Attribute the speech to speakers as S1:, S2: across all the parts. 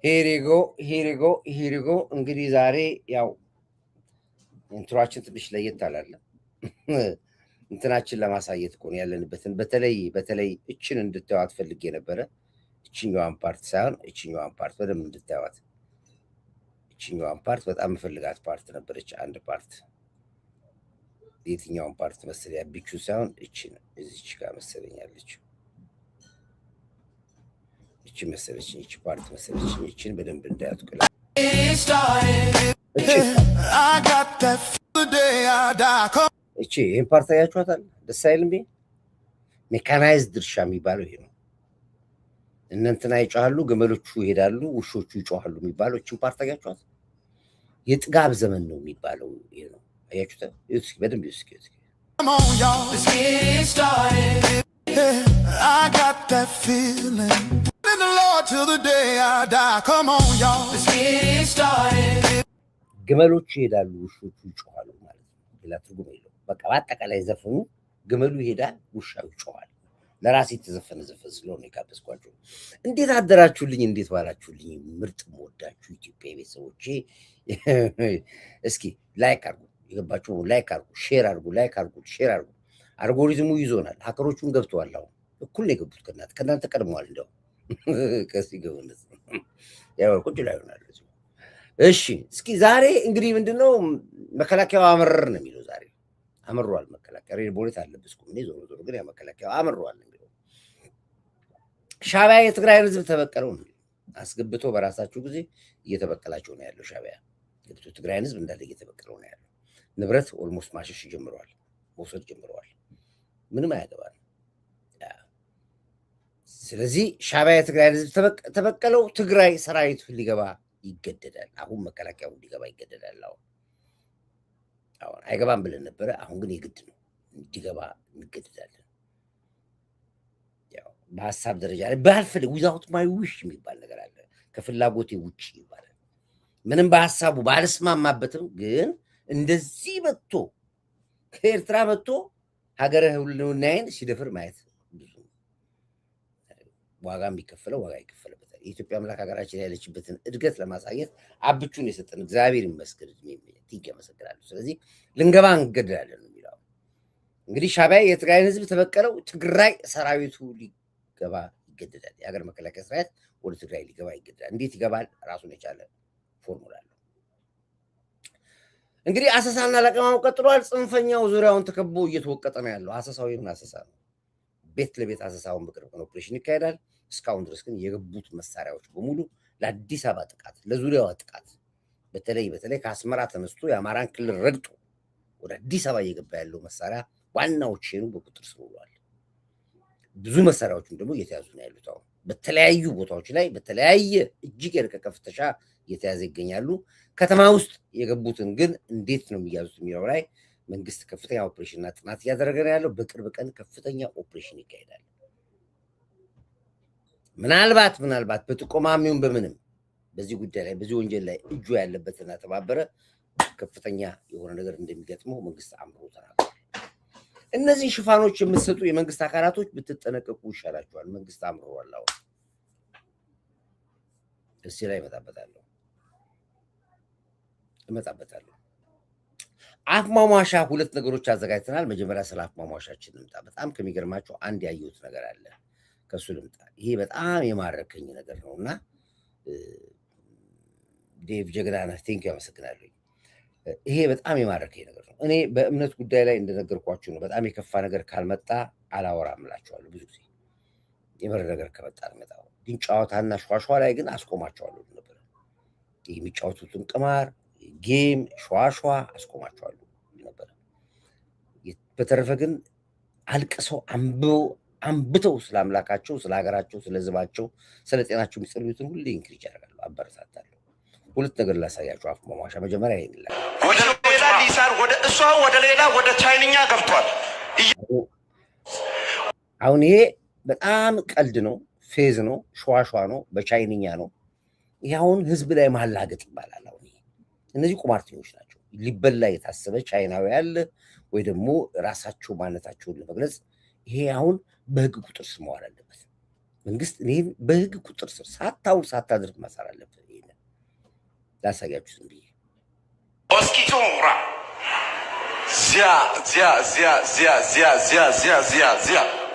S1: ሄሪጎ እንግዲህ ዛሬ ያው እንትራችን ትንሽ ለየት አላለ እንትናችን ለማሳየት እኮ ነው ያለንበትን በተለይ እችን እንድታዩት ፈልጌ ነበረ። እችኛዋን ፓርት ሳይሆን እችኛዋን ፓርት በደንብ እንድታዩት። እችኛዋን ፓርት በጣም የምፈልጋት ፓርት ነበረች። አንድ ፓርት የትኛውን ፓርት መሰለኝ? ያቢቹ ሳይሆን እችን እዚች ጋር መሰለኛለች። እቺ መሰለችኝ፣ እቺ ፓርት መሰለችኝ። እችን በደንብ እንዳያት ቆላ እቺ ይሄን ፓርት አያችኋታል? ደስ አይልም? ሜካናይዝድ እርሻ የሚባለው ይሄ ነው። እነንትና ይጮሃሉ፣ ግመሎቹ ይሄዳሉ፣ ውሾቹ ይጮሃሉ የሚባለው እቺን ፓርት አያችኋት? የጥጋብ ዘመን ነው የሚባለው ይሄ ነው። አያችሁት? እስኪ በደንብ እስኪ I got that feeling in the Lord till the day I die. Come on, y'all. Let's get started. ግመሎቹ ይሄዳሉ፣ ውሾቹ ይጮሃሉ ማለት ነው። ሌላ ትርጉም የለውም። በቃ በአጠቃላይ ዘፈኑ ግመሉ ይሄዳል፣ ውሻው ይጮሃል። ለራሴ የተዘፈነ ዘፈን ስለሆነ የጋበዝኳችሁ። እንዴት አደራችሁልኝ? እንዴት ዋላችሁልኝ? ምርጥ የምወዳችሁ ኢትዮጵያ ቤተሰቦቼ፣ እስኪ ላይክ አድርጉ፣ የገባችሁ ላይክ አድርጉ፣ ሼር አድርጉ፣ ላይክ አድርጉ፣ ሼር አድርጉ። አልጎሪዝሙ ይዞናል። ሀከሮቹን ገብተዋል። አሁን እኩል ነው የገቡት። ከእናንተ ቀድመዋል። እንደው ከዚህ ገቡነት ያው ቁጭ ላይ ሆናል። እሺ እስኪ ዛሬ እንግዲህ ምንድነው መከላከያው አመረር ነው የሚለው። ዛሬ አመሯል መከላከያ። ሬድ ቦሌት አለብስኩም እኔ ዞሮ ዞሮ ግን ያ መከላከያው አመሯል የሚለው። ሻዕቢያ የትግራይ ህዝብ ተበቀለው ነው አስገብቶ በራሳችሁ ጊዜ እየተበቀላቸው ነው ያለው። ሻዕቢያ ገብቶ ትግራይ ህዝብ እንዳለ እየተበቀለው ነው ያለው። ንብረት ኦልሞስት ማሸሽ ጀምረዋል፣ መውሰድ ጀምረዋል። ምንም አያገባል። ስለዚህ ሻዕቢያ የትግራይ ህዝብ ተበቀለው። ትግራይ ሰራዊቱ ሊገባ ይገደዳል። አሁን መከላከያው ሊገባ ይገደዳል። አሁን አይገባም ብለን ነበረ። አሁን ግን የግድ ነው እንዲገባ እንገደዳለን። ያው በሀሳብ ደረጃ ላይ ባልፈልግ ዊዛውት ማይ ዊሽ የሚባል ነገር አለ። ከፍላጎቴ ውጭ ይባላል። ምንም በሀሳቡ ባልስማማበትም ግን እንደዚህ መጥቶ ከኤርትራ መጥቶ ሀገረ ህልውናዬን ሲደፍር ማየት ብዙ ዋጋ የሚከፈለው ዋጋ ይከፈልበታል። የኢትዮጵያ አምላክ ሀገራችን ያለችበትን እድገት ለማሳየት አብቹን የሰጠን እግዚአብሔር ይመስገን። እድሜ ያመሰግናለሁ። ስለዚህ ልንገባ እንገደዳለን ነው የሚለው። እንግዲህ ሻዕቢያ የትግራይን ህዝብ ተበቀለው። ትግራይ ሰራዊቱ ሊገባ ይገደዳል። የሀገር መከላከያ ሰራዊት ወደ ትግራይ ሊገባ ይገደዳል። እንዴት ይገባል? ራሱን የቻለ ፎርሙላ አለው። እንግዲህ አሰሳና ለቀማው ቀጥሏል። ጽንፈኛው ዙሪያውን ተከቦ እየተወቀጠ ነው ያለው። አሰሳው የምን አሰሳ ነው? ቤት ለቤት አሰሳውን በቅርብ ቀን ኦፕሬሽን ይካሄዳል። እስካሁን ድረስ ግን የገቡት መሳሪያዎች በሙሉ ለአዲስ አበባ ጥቃት፣ ለዙሪያዋ ጥቃት፣ በተለይ ከአስመራ ተነስቶ የአማራን ክልል ረግጦ ወደ አዲስ አበባ እየገባ ያለው መሳሪያ ዋናው ቼኑ በቁጥር ስር ውሏል። ብዙ መሳሪያዎችም ደግሞ እየተያዙ ነው ያሉት። አሁን በተለያዩ ቦታዎች ላይ በተለያየ እጅግ የረቀቀ ፍተሻ እየተያዘ ይገኛሉ። ከተማ ውስጥ የገቡትን ግን እንዴት ነው የሚያዙት የሚለው ላይ መንግስት ከፍተኛ ኦፕሬሽንና ጥናት እያደረገ ነው ያለው። በቅርብ ቀን ከፍተኛ ኦፕሬሽን ይካሄዳል። ምናልባት በጥቆማሚውን በምንም በዚህ ጉዳይ ላይ በዚህ ወንጀል ላይ እጁ ያለበትና ተባበረ ከፍተኛ የሆነ ነገር እንደሚገጥመው መንግስት አምሮ ተናግሯል። እነዚህ ሽፋኖች የምትሰጡ የመንግስት አካላቶች ብትጠነቀቁ ይሻላችኋል። መንግስት አምሯል። አሁን እዚህ ላይ እመጣበታለሁ። አፍ ማሟሻ ሁለት ነገሮች አዘጋጅተናል። መጀመሪያ ስለ አፍ ማሟሻችን ልምጣ። በጣም ከሚገርማቸው አንድ ያየሁት ነገር አለ። ከሱ ልምጣ። ይሄ በጣም የማረከኝ ነገር ነውና ዴቭ ጀግናነህ ቴንክ ያመሰግናለሁ። ይሄ በጣም የማረከኝ ነገር ነው። እኔ በእምነት ጉዳይ ላይ እንደነገርኳችሁ ነው። በጣም የከፋ ነገር ካልመጣ አላወራም እላችኋለሁ። ብዙ ጊዜ የመረ ነገር ከመጣ አልመጣም። ግን ጨዋታና ሸዋሸዋ ላይ ግን አስቆማቸዋለሁ ነበር። ይሄ የሚጫወቱትን ቅማር ጌም ሸዋሸዋ አስቆማቸዋለሁ ነበር። በተረፈ ግን አልቅሰው አንብተው ስለ አምላካቸው፣ ስለ ሀገራቸው፣ ስለ ሕዝባቸው፣ ስለ ጤናቸው የሚጸልዩትን ሁሌ ኢንክሪጅ ያደርጋሉ፣ አበረታታለሁ። ሁለት ነገር ላሳያችሁ። አፍ ማሟሻ መጀመሪያ ይሄን ወደ ሌላ ሊሳን ወደ ሌላ ወደ ቻይንኛ ገብቷል። አሁን ይሄ በጣም ቀልድ ነው፣ ፌዝ ነው፣ ሸዋሸዋ ነው፣ በቻይንኛ ነው። ይኸውን ህዝብ ላይ ማላገጥ ይባላል። አሁን እነዚህ ቁማርተኞች ናቸው። ሊበላ የታሰበ ቻይናዊ ያለ ወይ ደግሞ ራሳቸው ማንነታቸውን ለመግለጽ ይሄ አሁን በህግ ቁጥር ስር መዋል አለበት። መንግስት ይህን በህግ ቁጥር ስር ሳታውል ሳታድርግ ማሰር አለበት። ይሄን ላሳያችሁ ዝም ብዬ
S2: ኦስኪቶራ ዚያ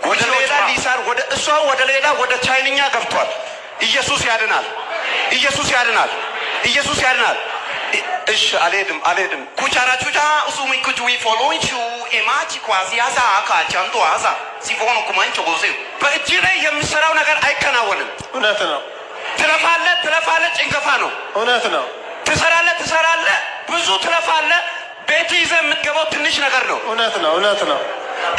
S2: ወደ ሌላ ሊሳን ወደ እሷ ወደ ሌላ ወደ ቻይንኛ ገብቷል። ኢየሱስ ያድናል፣ ኢየሱስ ያድናል፣ ኢየሱስ ያድናል። እሺ አልሄድም ኩቻራቹቻ ኡሱሚ ኩቹዊ ፎሎንቹ ኤማቺ ኳዚያዛ አካቻንቶ አዛ ሲፎኑ ኩማንቾ ጎሴ በእጅ ላይ የሚሰራው ነገር አይከናወንም።
S3: እውነት ነው።
S2: ትለፋለህ፣ ጭንገፋ ነው።
S3: እውነት ነው።
S2: ትሰራለህ፣ ብዙ ትለፋለህ። ቤት ይዘህ የምትገባው ትንሽ ነገር ነው።
S3: እውነት ነው። እውነት ነው።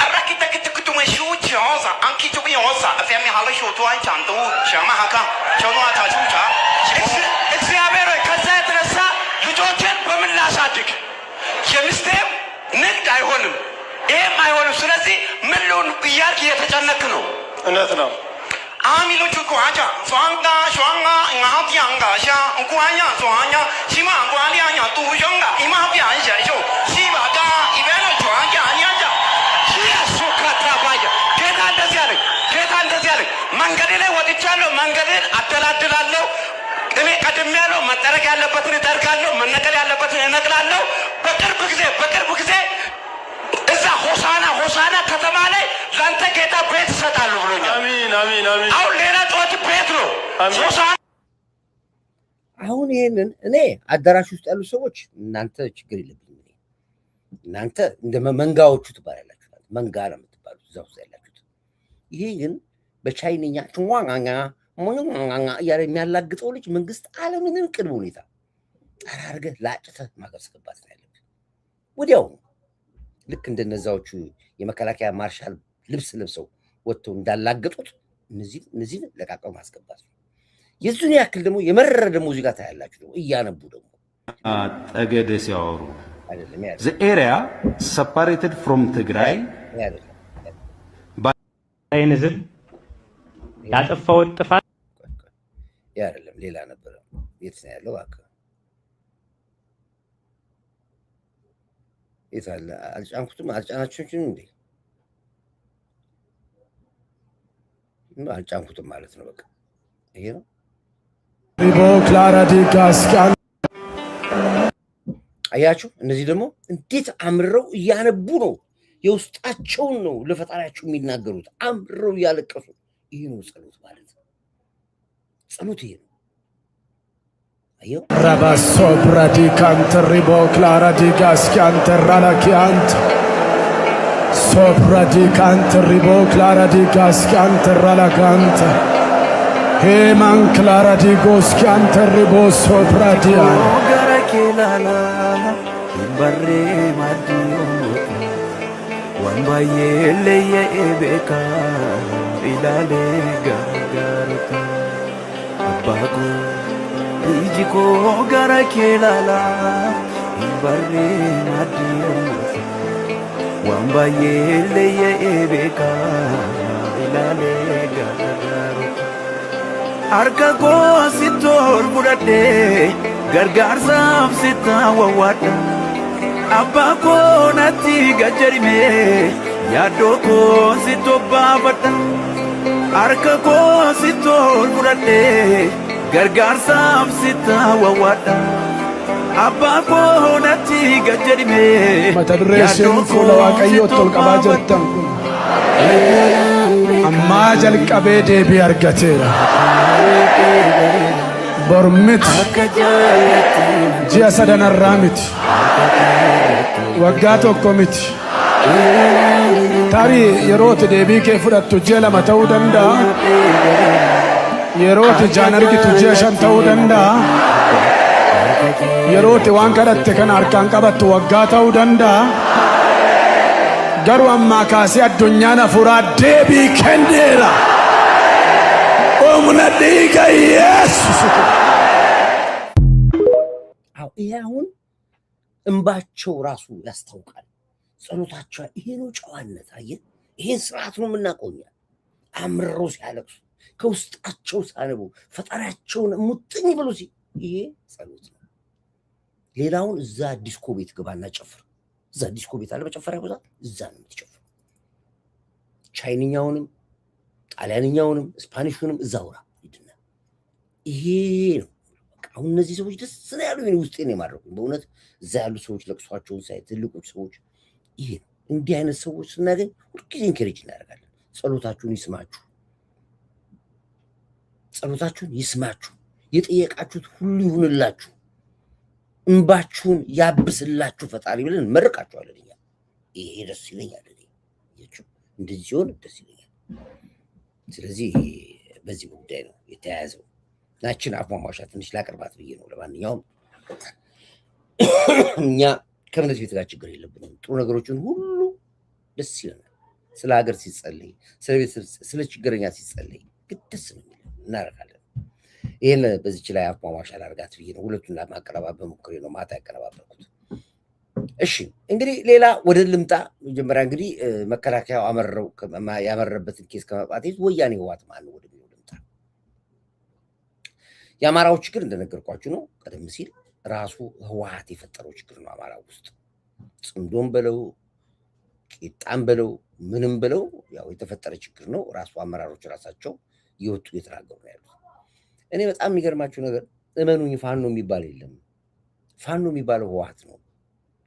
S2: አራኪተክትክቱመ ሹቺ ሆዛ አንኪቱቢ ሆዛ አፈሚ ሀለሾ ቱዋን ቻንቱ ሸማሃካ ቸኗታ ቹቻ እግዚአብሔር ከዛ የተነሳ ልጆችን በምን ላሳድግ? የሚስቴም ንግድ አይሆንም፣ ይሄም አይሆንም። ስለዚህ ምን ልሁን እያልክ እየተጨነክ ነው።
S3: እውነት ነው።
S2: አሚሎቹ ኳቻ ሷንጋ ሿንጋ ኢማሃቲያንጋ ሻ እንኳኛ ሷኛ ሲማ ጓሊያኛ ጡሸንጋ ኢማሃቲያን ሻሾ ሲባጋ ኢቤኖ ቿንጋ አኛጃ ሲያሱካታ ባጃ ጌታ እንደዚህ ያለኝ መንገዴ ላይ ወጥቻለሁ፣ መንገዴን አደላድላለሁ። እኔ ቀድሜ ያለው መጠረቅ ያለበትን እጠርጋለሁ፣ መነቀል ያለበትን እነቅላለሁ። በቅርብ ጊዜ እዛ ሆሳና ከተማ ላይ ለአንተ ጌታ ቤት እሰጣለሁ ብሎኛል።
S3: አሜን።
S2: አሁን ሌላ ጩኸት ቤት ነው ሆሳና።
S1: አሁን ይሄንን እኔ አዳራሽ ውስጥ ያሉ ሰዎች እናንተ ችግር የለብኝም። እናንተ እንደ መንጋዎቹ ትባላላችሁ፣ መንጋ ነው የምትባሉት እዛ ውስጥ ያላችሁት። ይሄ ግን በቻይንኛ ቹዋንጋኛ ሞኛኛ እያለ የሚያላግጠው ልጅ መንግስት አለምንም ቅድመ ሁኔታ ጠራርገህ ላጭተህ ማስገባት ነው ያለብህ ወዲያው። ልክ እንደነዛዎቹ የመከላከያ ማርሻል ልብስ ለብሰው ወጥተው እንዳላገጡት እነዚህ ለቃቀው ማስገባት ነው። የዙን ያክል ደግሞ የመረረ ሙዚቃ ታያላችሁ። ደግሞ እያነቡ ደግሞ
S4: ጠገዴ ሲያወሩ the area separated from ትግራይ
S5: አይንዝም ያጠፋው ጥፋት
S1: ያረለም ሌላ ነበር። የት ነው ያለው? ይታለ አልጫናችሁም እንዴ? አልጫንኩትም ማለት ነው። በቃ ይሄ ነው። አያችሁ፣ እነዚህ ደግሞ እንዴት አምረው እያነቡ ነው፣ የውስጣቸውን ነው ለፈጣሪያቸው የሚናገሩት፣ አምረው እያለቀሱ። ይሄ ነው ጸሎት ማለት ነው። ጸሎት ይሄ ነው።
S6: Rabasso praticante ribo clara di gaschiante ralachiante Sopradicante ribo clara di gaschiante ralagante Heman clara di goschiante ribo sopradiane Gara kilala imbarre madiyo Wambaye leye ebeka ilale gargarta Abago Ijiko gara kelala imbarre madiyo Wambaye leye ebeka ilale gargaru Arka ko sitor budade gargarsa sita wawada Abba ko nati gajarime yado ko sitoba bata Arka ko sitor budade gargarsa sita wawada Abba ko nati gajarime mata dureeshin fuula waaqayyoo tolqabaa jirtan kun ammaa jalqabee deebii argateera bormiti ji'a sadanarraa miti waggaa tokko miti tarii yerootti deebii kee fudhattu ji'a 2 ta'uu danda'a yerootti jaan argitu ji'a 5 ta'uu danda'a yerootti waan kadhatte kana harkaan qabattu waggaa ta'uu danda'a garuu ammaa kaasee addunyaan hafuuraa deebii kenneera humna dhiiga Yesuus
S1: ይሄ አሁን እንባቸው ራሱ ያስታውቃል። ጸሎታቸው ይሄ ነው ጨዋነት። አየህ፣ ይሄን ስርዓት ነው የምናቆኛ። አምረው ሲያለቅሱ ከውስጣቸው ሳነቡ ፈጣሪያቸውን ሙጥኝ ብሎ ይሄ ጸሎት ነው። ሌላውን እዛ ዲስኮ ቤት ገባና ጨፍር። እዛ ዲስኮ ቤት አለ መጨፈሪያ ቦታ፣ እዛ ነው የምትጨፍር። ቻይንኛውንም ጣሊያንኛውንም ስፓኒሹንም እዛ አውራ ይድና። ይሄ ነው አሁን እነዚህ ሰዎች ደስ ነው ያሉኝ፣ ውስጤን የማረኩኝ በእውነት እዛ ያሉ ሰዎች ለቅሷቸውን ሳይ ትልቆች ሰዎች ይሄ ነው። እንዲህ አይነት ሰዎች ስናገኝ ሁልጊዜ ኢንከሬጅ እናደርጋለን። ጸሎታችሁን ይስማችሁ፣ ጸሎታችሁን ይስማችሁ፣ የጠየቃችሁት ሁሉ ይሁንላችሁ፣ እንባችሁን ያብስላችሁ ፈጣሪ ብለን መርቃችኋለን። እኛ ይሄ ደስ ይለኛል። እንደዚህ ሲሆን ደስ ይለኛል። ስለዚህ በዚህ ጉዳይ ነው የተያያዘው። ናችን አፏሟሻ ትንሽ ላቅርባት ብዬ ነው። ለማንኛውም እኛ ከእምነት ቤት ጋር ችግር የለብንም። ጥሩ ነገሮችን ሁሉ ደስ ይለናል። ስለ ሀገር ሲጸልይ፣ ስለ ችግረኛ ሲጸልይ ግን ደስ ነው እናደርጋለን። ይህን በዚች ላይ አፏሟሻ ላርጋት ብዬ ነው። ሁለቱን ለማቀረባበር ሞክሬ ነው ማታ ያቀረባበርኩት። እሺ እንግዲህ ሌላ ወደ ልምጣ። መጀመሪያ እንግዲህ መከላከያው ያመረበትን ኬስ ከመጣት ወያኔ ህወሓት ማን ወደ ልምጣ። የአማራው ችግር እንደነገርኳችሁ ነው። ቀደም ሲል ራሱ ህወሓት የፈጠረው ችግር ነው። አማራ ውስጥ ጽምዶም በለው ቂጣም በለው ምንም በለው ያው የተፈጠረ ችግር ነው። ራሱ አመራሮች ራሳቸው ይወጡ የተናገሩ ነው ያሉት። እኔ በጣም የሚገርማችሁ ነገር እመኑኝ፣ ፋኖ የሚባል የለም። ፋኖ የሚባለው ህወሓት ነው፣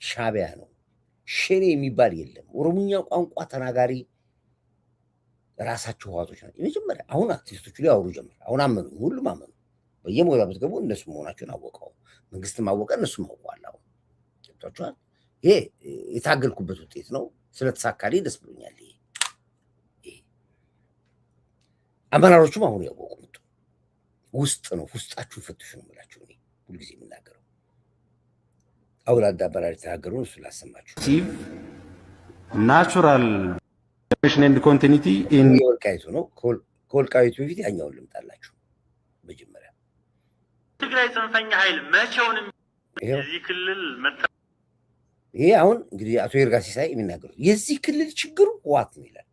S1: ሻቢያ ነው። ሸኔ የሚባል የለም። ኦሮሞኛ ቋንቋ ተናጋሪ ራሳቸው ህወሓቶች ናቸው። የመጀመሪያ አሁን አክቲቪስቶቹ ላይ አውሩ ጀመር። አሁን አመኑ፣ ሁሉም አመኑ። በየሞያ ብትገቡ እነሱ መሆናቸውን አወቀው። መንግስትም አወቀ፣ እነሱም አውቀዋል። አሁን ገብቷችኋል። ይሄ የታገልኩበት ውጤት ነው። ስለተሳካልኝ ደስ ብሎኛል። ይሄ አመራሮቹም አሁን ያወቁ ውስጥ ነው። ውስጣችሁን ፈትሹ ነው የምላችሁ። እኔ ሁልጊዜ የምናገረው አውላዳ አመራር የተናገሩን እሱ ላሰማችሁ።
S4: ናቹራል ኤንድ ኮንቲኒቲ ኢን
S1: ወልቃይቱ ነው። ከወልቃይቱ በፊት ያኛውን ልምጣላችሁ። መጀመሪያ
S7: ትግራይ ጽንፈኛ ኃይል መቼውንም የዚህ ክልል
S1: ይሄ አሁን እንግዲህ አቶ ይርጋ ሲሳይ የሚናገሩት የዚህ ክልል ችግሩ ህወሓት ነው ይላል።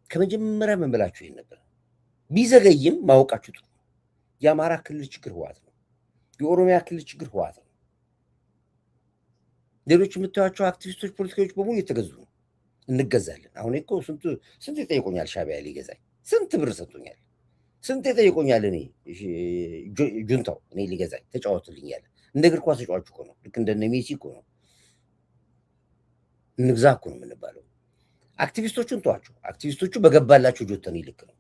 S1: ከመጀመሪያ ምን ብላችሁ ይሄን ነበር? ቢዘገይም ማወቃችሁ ጥሩ። የአማራ ክልል ችግር ህወሓት ነው። የኦሮሚያ ክልል ችግር ህወሓት ነው። ሌሎች የምታዩቸው አክቲቪስቶች፣ ፖለቲከኞች በሙሉ የተገዙ ነው። እንገዛለን። አሁን እኮ ስንት ይጠይቆኛል ሻቢያ ሊገዛኝ፣ ስንት ብር ሰጥቶኛል፣ ስንት ይጠይቆኛል። እኔ ጁንታው እኔ ሊገዛኝ ተጫወትልኝ ያለ እንደ እግር ኳስ ተጫዋች እኮ ነው። ልክ እንደነ ሜሲ እኮ ነው። እንግዛ እኮ ነው የምንባለው። አክቲቪስቶቹን ተዋቸው። አክቲቪስቶቹ በገባላቸው ጆተን ይልክ ነው።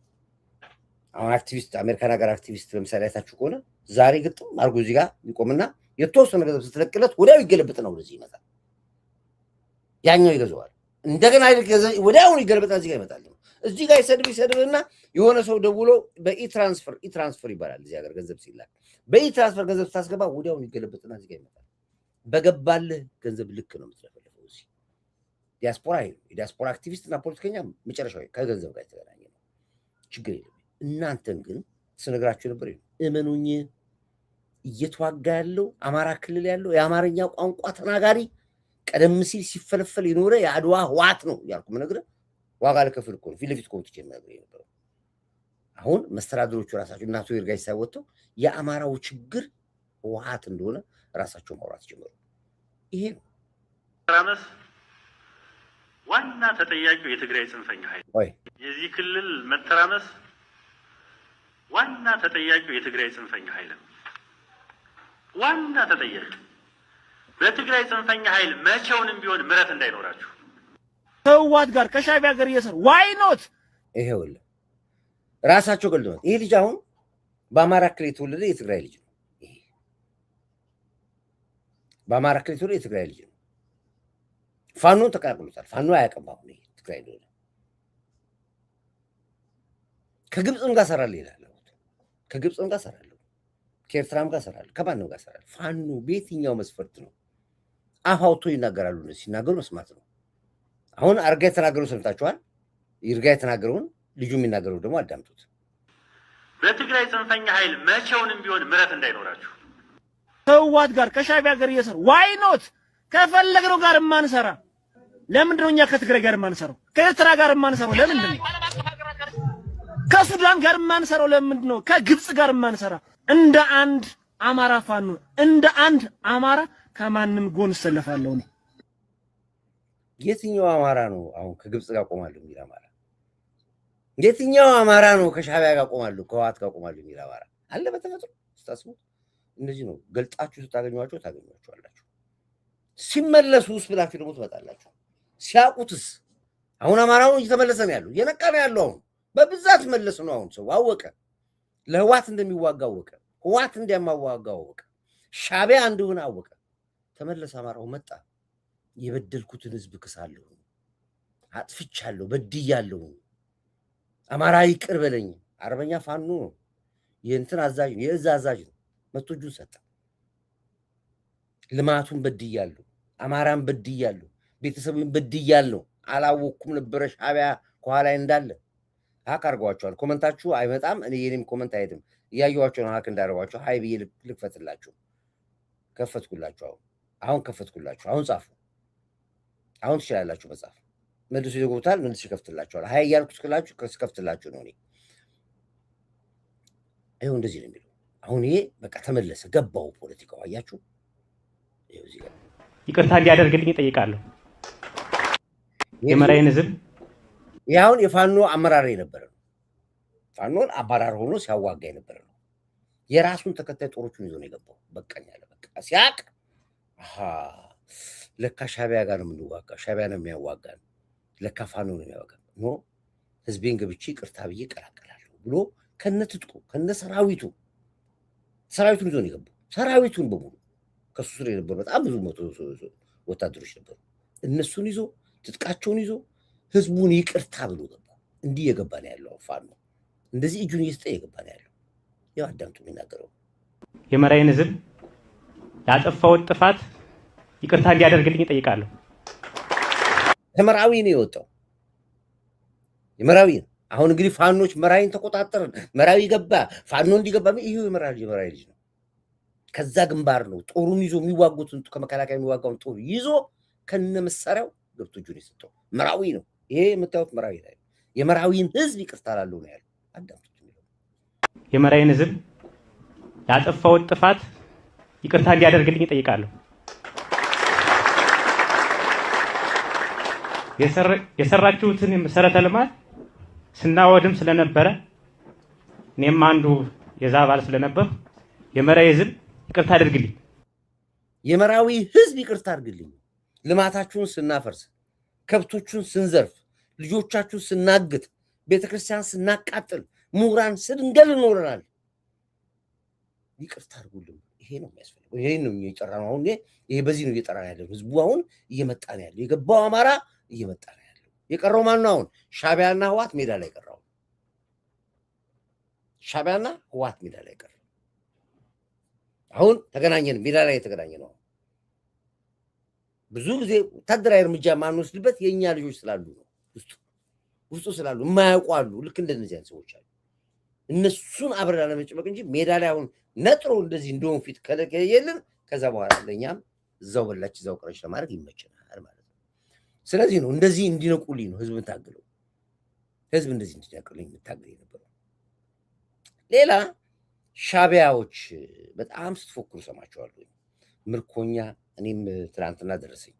S1: አሁን አክቲቪስት አሜሪካን ሀገር አክቲቪስት ለምሳሌ አይታችሁ ከሆነ ዛሬ ግጥም አድርጎ እዚህ ጋር ይቆምና የተወሰነ ገንዘብ ስትለቅለት ወዲያው ይገለብጥና ወደዚህ ይመጣል። ያኛው ይገዛዋል። እንደገና ወዲያውኑ ይገለብጥና እዚህ ጋር ይመጣል። እዚህ ጋር ይሰድብና የሆነ ሰው ደውሎ ኢትራንስፈር ይባላል እዚህ ሀገር ገንዘብ ሲላክ በኢትራንስፈር ገንዘብ ስታስገባ ወዲያውኑ ይገለብጥና እዚህ ጋር ይመጣል። በገባልህ ገንዘብ ልክ ነው የምትለፈልፈው። እዚህ ዲያስፖራ የዲያስፖራ አክቲቪስት እና ፖለቲከኛ መጨረሻው ከገንዘብ ጋር የተገናኘ ነው። ችግር የለም። እናንተን ግን ስነግራችሁ ነበር። እመኑኝ፣ እየተዋጋ ያለው አማራ ክልል ያለው የአማርኛ ቋንቋ ተናጋሪ ቀደም ሲል ሲፈለፈል የኖረ የአድዋ ህወሓት ነው ያልኩ የምነግርህ። ዋጋ ልከፍል እኮ ነው ፊት ለፊት ኮምትቼ የምነግርህ የነበረው። አሁን መስተዳድሮቹ ራሳቸው እናቶ ይርጋ ሳይወጣው የአማራው ችግር ህወሓት እንደሆነ ራሳቸው ማውራት ጀመሩ። ይሄ ነው
S7: ዋና ተጠያቂው የትግራይ ጽንፈኛ ኃይል። የዚህ ክልል መተራመስ ዋና ተጠያቂው የትግራይ ጽንፈኛ ኃይል ነው። ዋና ተጠያቂ በትግራይ ጽንፈኛ ኃይል መቼውንም ቢሆን ምረት እንዳይኖራችሁ
S6: ከህወሓት ጋር ከሻቢያ ጋር እየሰሩ ዋይ ኖት
S1: ይሄውልህ ራሳቸው ገልደዋል። ይሄ ልጅ አሁን በአማራ ክልል የተወለደ የትግራይ ልጅ ነው። ይሄ በአማራ ክልል የተወለደ የትግራይ ልጅ ነው። ፋኖን ተቀላቅሎታል። ፋኖ አያውቅም አሁን ይሄ ትግራይ ነው። ከግብፅም ጋር ሰራል ይላል። ከግብፅም ጋር ሰራል፣ ከኤርትራም ጋር ሰራል፣ ከማንም ጋር ሰራል። ፋኖ በየትኛው መስፈርት ነው? አፍ አውጥቶ ይናገራሉ። ሲናገሩ መስማት ነው። አሁን አርጋ የተናገረው ሰምታችኋል። ይርጋ የተናገረውን ልጁ የሚናገረው ደግሞ አዳምጡት።
S7: በትግራይ ጽንፈኛ ኃይል መቼውንም ቢሆን ምረት እንዳይኖራችሁ
S6: ከህወሓት ጋር ከሻቢያ ጋር እየሰሩ ዋይ ኖት ከፈለግነው ጋር ማንሰራ ለምንድን ነው? እኛ ከትግራይ ጋር ማንሰራው? ከኤርትራ ጋር ማንሰራው ለምንድን ነው? ከሱዳን ጋር ማንሰራው ለምንድን ነው? ከግብጽ ጋር ማንሰራ? እንደ አንድ አማራ ፋኖ እንደ አንድ አማራ ከማንም ጎን ሰለፋለሁ ነው።
S1: የትኛው አማራ ነው አሁን ከግብጽ ጋር ቆማለሁ የሚል አማራ? የትኛው አማራ ነው ከሻቢያ ጋር ቆማለሁ ከህወሓት ጋር ቆማለሁ የሚል አማራ አለ? በተፈጥሮ ስታስቡ እንደዚህ ነው። ገልጣችሁ ስታገኟቸው ታገኟቸዋላችሁ። ሲመለሱ ውስጥ ብላችሁ ደግሞ ትመጣላችሁ። ሲያቁትስ አሁን አማራው እየተመለሰ ነው ያለው፣ እየነቃ ነው ያለው። አሁን በብዛት መለስ ነው። አሁን ሰው አወቀ፣ ለህወሓት እንደሚዋጋ አወቀ፣ ህወሓት እንደማዋጋ አወቀ፣ ሻቢያ እንደሆነ አወቀ። ተመለሰ። አማራው መጣ። የበደልኩትን ህዝብ ክሳለሁ፣ አጥፍቻለሁ፣ በድያለሁ፣ አማራ ይቅር በለኝ። አርበኛ ፋኖ ነው፣ የእንትን አዛዥ ነው፣ የእዝ አዛዥ ነው። መቶ እጁን ሰጠ። ልማቱን በድያለሁ፣ አማራን በድያለሁ፣ ቤተሰቡን በድያለሁ። አላወኩም ነበረ ሻቢያ ከኋላ እንዳለ። ሀክ አድርገዋቸዋል። ኮመንታችሁ አይመጣም። እኔ የኔም ኮመንት አይሄድም። እያየኋቸው ነው ሀክ እንዳደረጓቸው። ሀይ ብዬ ልክፈትላችሁ። ከፈትኩላችሁ። አሁን ከፈትኩላችሁ። አሁን ጻፉ። አሁን ትችላላችሁ መጻፍ። መልሶ ይዘጉታል። መልሶ ይከፍትላችኋል። ሀይ እያልኩ ስክላችሁ ከፍትላችሁ ነው። እኔ ይኸው እንደዚህ ነው የሚለው። አሁን ይሄ በቃ ተመለሰ፣ ገባው ፖለቲካው። አያችሁ፣ ይኸው እዚህ ጋር
S5: ይቅርታ እንዲያደርግልኝ እጠይቃለሁ። የመራይን ህዝብ
S1: ያውን የፋኖ አመራር የነበረ ነው። ፋኖን አባራር ሆኖ ሲያዋጋ የነበረ ነው። የራሱን ተከታይ ጦሮቹን ይዞ ነው የገባው። በቃኝ አለ። በቃ ሲያቅ ለካ ሻቢያ ጋር ነው የምንዋጋው፣ ሻቢያ ነው የሚያዋጋን፣ ለካ ፋኖ ነው የሚያዋጋን። ኖ ህዝቤን ገብቼ ይቅርታ ብዬ እቀላቀላለሁ ብሎ ከነትጥቁ ከነሰራዊቱን ይዞ ነው የገባው። ሰራዊቱን በሙሉ ከሱ ስር የነበሩ በጣም ብዙ መቶ ወታደሮች ነበሩ። እነሱን ይዞ ትጥቃቸውን ይዞ ህዝቡን ይቅርታ ብሎ ገባ። እንዲህ የገባ ነው ያለው ፋኖ። እንደዚህ እጁን እየሰጠ የገባ ነው ያለው። ያው አዳምጡ የሚናገረው።
S5: የመራይን ህዝብ ያጠፋውን ጥፋት ይቅርታ እንዲያደርግልኝ እጠይቃለሁ።
S1: ከመራዊ ነው የወጣው። የመራዊ አሁን እንግዲህ ፋኖች መራዊን ተቆጣጠርን፣ መራዊ ገባ፣ ፋኖ እንዲገባ ይሄው የመራዊ ልጅ ነው። ከዛ ግንባር ነው ጦሩን ይዞ የሚዋጉትን ከመከላከያ የሚዋጋውን ጦር ይዞ ከነ መሳሪያው ገብቶ እጁን የሰጠው መራዊ ነው። ይሄ የምታዩት መራዊ ላይ የመራዊን ህዝብ ይቅርታ ላለው ነው ያለው። አዳምጡት።
S5: የመራዊን ህዝብ ያጠፋውን ጥፋት ይቅርታ እንዲያደርግልኝ እጠይቃለሁ። የሰራችሁትን መሰረተ ልማት ስናወድም ስለነበረ እኔም አንዱ የዛ አባል ስለነበር የመራዊ ህዝብ ይቅርታ አድርግልኝ።
S1: የመራዊ ህዝብ ይቅርታ አድርግልኝ። ልማታችሁን ስናፈርስ፣ ከብቶቹን ስንዘርፍ፣ ልጆቻችሁን ስናግት፣ ቤተክርስቲያን ስናቃጥል፣ ምሁራን ስንገል ኖረናል። ይቅርታ አድርጉልኝ። ይሄ ነው የሚያስፈልገው። ይሄ ነው እየጠራ ነው አሁን። ይሄ በዚህ ነው እየጠራ ያለው። ህዝቡ አሁን እየመጣ ነው ያለው። የገባው አማራ እየመጣ ነው ያለው። የቀረው ማን ነው አሁን? ሻቢያና ህወሓት ሜዳ ላይ ቀረው። ሻቢያና ህወሓት ሜዳ ላይ ቀረው። አሁን ተገናኘን፣ ሜዳ ላይ የተገናኘ ነው። ብዙ ጊዜ ወታደራዊ እርምጃ ማንወስድበት የኛ ልጆች ስላሉ ነው። ውስጡ ስላሉ የማያውቁ አሉ። ልክ እንደነዚህ አይነት ሰዎች አሉ። እነሱን አብረን ለመጨመቅ እንጂ ሜዳ ላይ አሁን ነጥሮ እንደዚህ እንደውን ፊት ከለከየልን ከዛ በኋላ ለኛም እዛው በላች እዛው ቀረች ለማድረግ ይመቸናል ማለት ነው። ስለዚህ ነው እንደዚህ እንዲነቁልኝ ነው ህዝብ ታገለው። ህዝብ እንደዚህ እንዲነቁልኝ የምታገል የነበረው። ሌላ ሻቢያዎች በጣም ስትፎክሩ ሰማቸዋለሁ። ምርኮኛ፣ እኔም ትናንትና ደረሰኝ።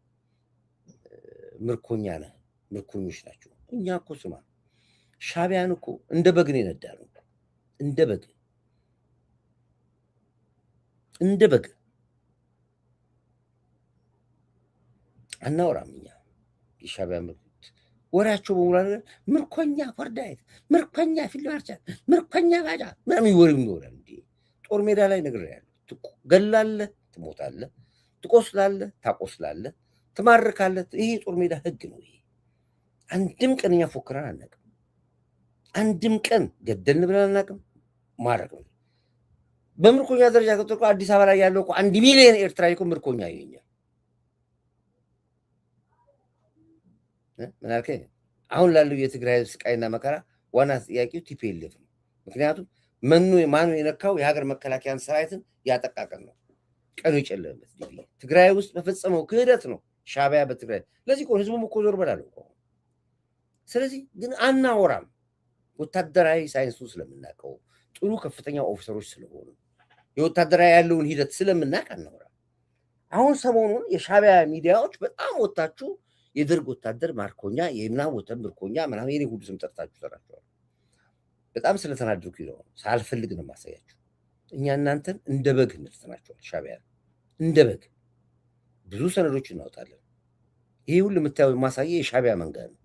S1: ምርኮኛ ነህ፣ ምርኮኞች ናቸው። እኛ እኮ ስማ ሻቢያን እኮ እንደ በግ ነው የነዳነው። እንደ በግ አናወራም እኛ። የሻቢያ ወሬያቸው በሙሉ ምርኮኛ ኮርዳይት፣ ምርኮኛ ፊልድ ማርሻል፣ ምርኮኛ ባጃ ምናምን ይወሬው ይኖራል። እንዴ ጦር ሜዳ ላይ ነግሬሃለሁ። ትገላለህ፣ ትሞታለህ፣ ትቆስላለህ፣ ታቆስላለህ፣ ትማርካለህ። ይሄ ጦር ሜዳ ህግ ነው። ይሄ አንድም ቀን እኛ ፎክረን አናውቅም። አንድም ቀን ገደልን ብለን አናውቅም። ማረክ ነው። በምርኮኛ ደረጃ ከተቆ አዲስ አበባ ላይ ያለው እኮ 1 ሚሊዮን ኤርትራዊ እኮ ምርኮኛ ይኛል። ምን አልከኝ? አሁን ላለው የትግራይ ስቃይና መከራ ዋና ጥያቄው ቲፒኤልኤፍ ነው። ምክንያቱም ማኑ የነካው የሀገር መከላከያን ሰራዊትን ያጠቃቀን ነው። ቀኑ የጨለመበት ትግራይ ውስጥ በፈጸመው ክህደት ነው ሻቢያ በትግራይ። ለዚህ እኮ ህዝቡም እኮ ዞር በላለው እኮ። ስለዚህ ግን አናወራም። ወታደራዊ ሳይንሱ ስለምናቀው ጥሩ ከፍተኛ ኦፊሰሮች ስለሆኑ የወታደራዊ ያለውን ሂደት ስለምናቅ አናወራ። አሁን ሰሞኑን የሻቢያ ሚዲያዎች በጣም ወጣችሁ የደርግ ወታደር ማርኮኛ የምናምን ወታደር ምርኮኛ ምናምን የኔ ሁሉ ስም ጠርታችሁ ሰራችኋል። በጣም ስለተናደድኩ ነው ሳልፈልግ ነው ማሳያችሁ። እኛ እናንተን እንደ በግ እንልተናችኋል። ሻቢያ እንደ በግ ብዙ ሰነዶች እናወጣለን። ይሄ ሁሉ የምታየው ማሳየ የሻቢያ መንገድ ነው።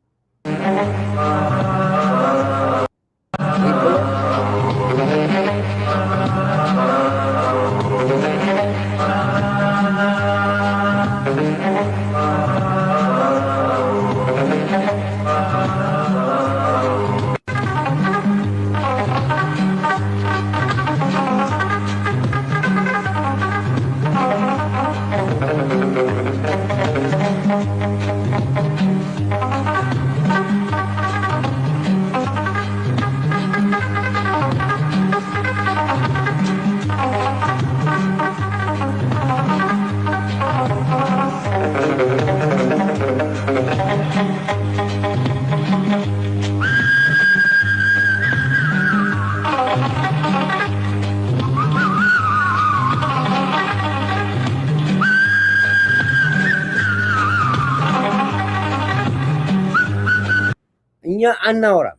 S1: እኛ አናወራም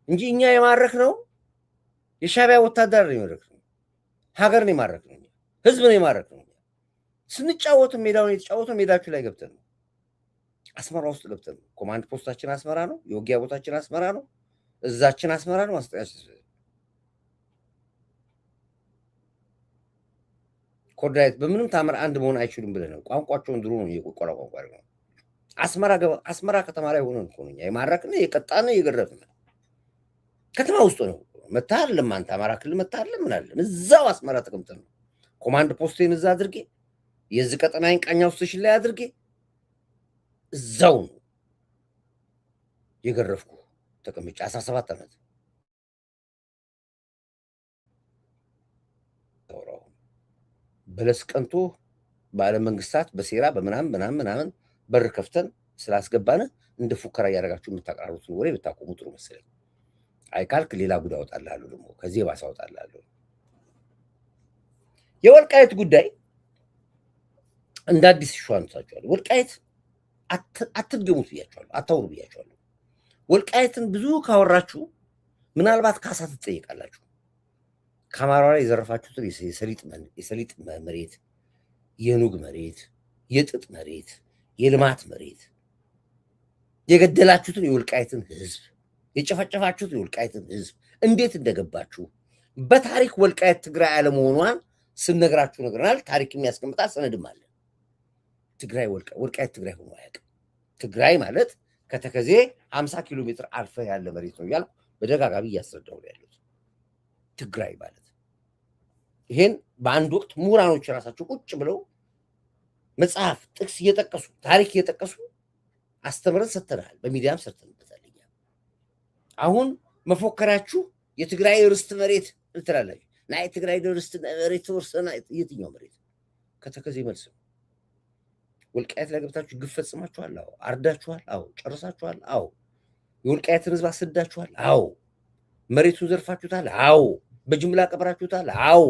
S1: እንጂ እኛ የማረክ ነው የሻቢያ ወታደር ነው የማረክ ነው ሀገር ነው የማረክ ነው ህዝብ ነው የማረክ ነው። ስንጫወት ሜዳውን የተጫወተው ሜዳችሁ ላይ ገብተን ነው። አስመራ ውስጥ ገብተን ነው። ኮማንድ ፖስታችን አስመራ ነው። የውጊያ ቦታችን አስመራ ነው። እዛችን አስመራ ነው። ኮርዳይት በምንም ታምር አንድ መሆን አይችሉም ብለን ነው ቋንቋቸውን ድሮ ነው የቆቆራ ቋንቋ ነው። አስመራ ከተማ ላይ ሆነን እኮ ነው የማረክነ የቀጣነ የገረፍነ ከተማ ውስጥ ነው መታል ለማንተ አማራ ክልል መታል ምን አለ እዛው አስመራ ተቀምጠን ነው ኮማንድ ፖስቴን እዛ አድርጌ የዚህ ቀጠናዬን ቃኛው ስቴሽን ላይ አድርጌ እዛው ነው የገረፍኩ ተቀምጬ 17 ዓመት ተወራው በለስ ቀንቶ ባለ መንግስታት በሴራ በምናምን በር ከፍተን ስላስገባነ እንደ ፉከራ ያደረጋችሁ የምታቀራሩት ወሬ ብታቆሙ ጥሩ መሰለኝ። አይካልክ ሌላ ጉዳይ አወጣልሃለሁ ደግሞ ከዚህ ባሰ አወጣልሃለሁ። የወልቃይት ጉዳይ እንደ አዲስ ሹዋንታችኋል። ወልቃይት አትድገሙት ብያችኋለሁ፣ አታውሩ ብያችኋለሁ። ወልቃይትን ብዙ ካወራችሁ ምናልባት ካሳ ትጠይቃላችሁ። ከአማራው ላይ የዘረፋችሁትን የሰሊጥ መሬት፣ የኑግ መሬት፣ የጥጥ መሬት፣ የልማት መሬት የገደላችሁትን የወልቃይትን ህዝብ የጨፈጨፋችሁት የወልቃይትን ህዝብ እንዴት እንደገባችሁ በታሪክ ወልቃይት ትግራይ አለመሆኗን ስነግራችሁ ነግረናል። ታሪክ የሚያስቀምጣ ሰነድም አለ። ትግራይ ወልቃይት ትግራይ ሆኖ አያውቅም። ትግራይ ማለት ከተከዜ 50 ኪሎ ሜትር አልፈ ያለ መሬት ነው ያልኩ በደጋጋሚ እያስረዳው ያሉት ትግራይ ማለት ይሄን በአንድ ወቅት ምሁራኖች ራሳቸው ቁጭ ብለው መጽሐፍ ጥቅስ እየጠቀሱ ታሪክ እየጠቀሱ አስተምረን ሰጥተናል። በሚዲያም ሰርተንበታል። አሁን መፎከራችሁ የትግራይ ርስት መሬት እንትላላችሁ ናይ ትግራይ ርስት መሬት ወርሰና የትኛው መሬት ከተከዜ መልስ ወልቃይት ላይ ገብታችሁ ግፍ ፈጽማችኋል። አዎ አርዳችኋል። አዎ ጨርሳችኋል። አዎ የወልቃይትን ህዝብ አሰዳችኋል። አዎ መሬቱን ዘርፋችሁታል። አዎ በጅምላ ቀብራችሁታል። አዎ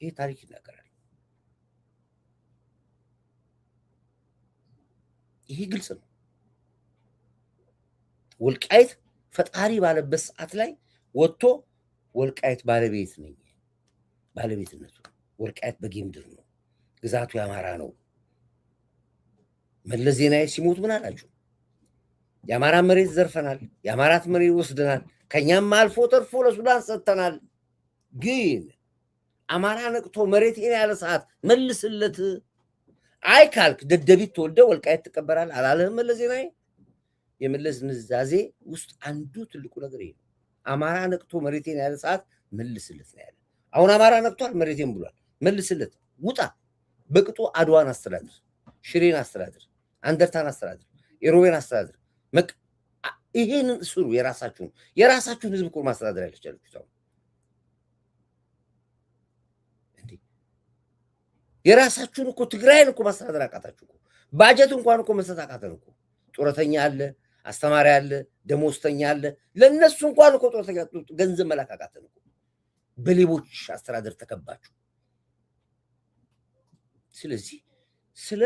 S1: ይሄ ታሪክ ይናገራል። ይሄ ግልጽ ነው። ወልቃይት ፈጣሪ ባለበት ሰዓት ላይ ወጥቶ ወልቃይት ባለቤት ነኝ ባለቤትነቱ ወልቃይት በጌምድር ነው፣ ግዛቱ የአማራ ነው። መለስ ዜናዊ ሲሞት ምን አላችሁ? የአማራ መሬት ዘርፈናል፣ የአማራት መሬት ወስደናል፣ ከኛም አልፎ ተርፎ ለሱዳን ሰጥተናል። ግን አማራ ነቅቶ መሬት ያለ ሰዓት መልስለት አይ ካልክ ደደቢት ተወልደ ወልቃይት ተቀበራል አላለህም መለስ ዜናዊ? የመለስ ንዛዜ ውስጥ አንዱ ትልቁ ነገር ይሄ ነው። አማራ ነቅቶ መሬቴን ያለ ሰዓት መልስለት ነው ያለ። አሁን አማራ ነቅቷል፣ መሬቴን ብሏል። መልስለት፣ ውጣ፣ በቅጡ አድዋን አስተዳድር፣ ሽሬን አስተዳድር፣ አንደርታን አስተዳድር፣ የሮቤን አስተዳድር። ይሄንን ስሩ። የራሳችሁን ህዝብ እኮ ማስተዳደር ያለቻችሁ የራሳችሁን እኮ ትግራይን እኮ ማስተዳደር አቃታችሁ እኮ። ባጀት እንኳን እኮ መስጠት አቃተን እኮ። ጡረተኛ አለ፣ አስተማሪ አለ፣ ደሞዝተኛ አለ። ለነሱ እንኳን እኮ ገንዘብ መላካካተን እኮ በሌቦች አስተዳደር ተከባችሁ። ስለዚህ ስለ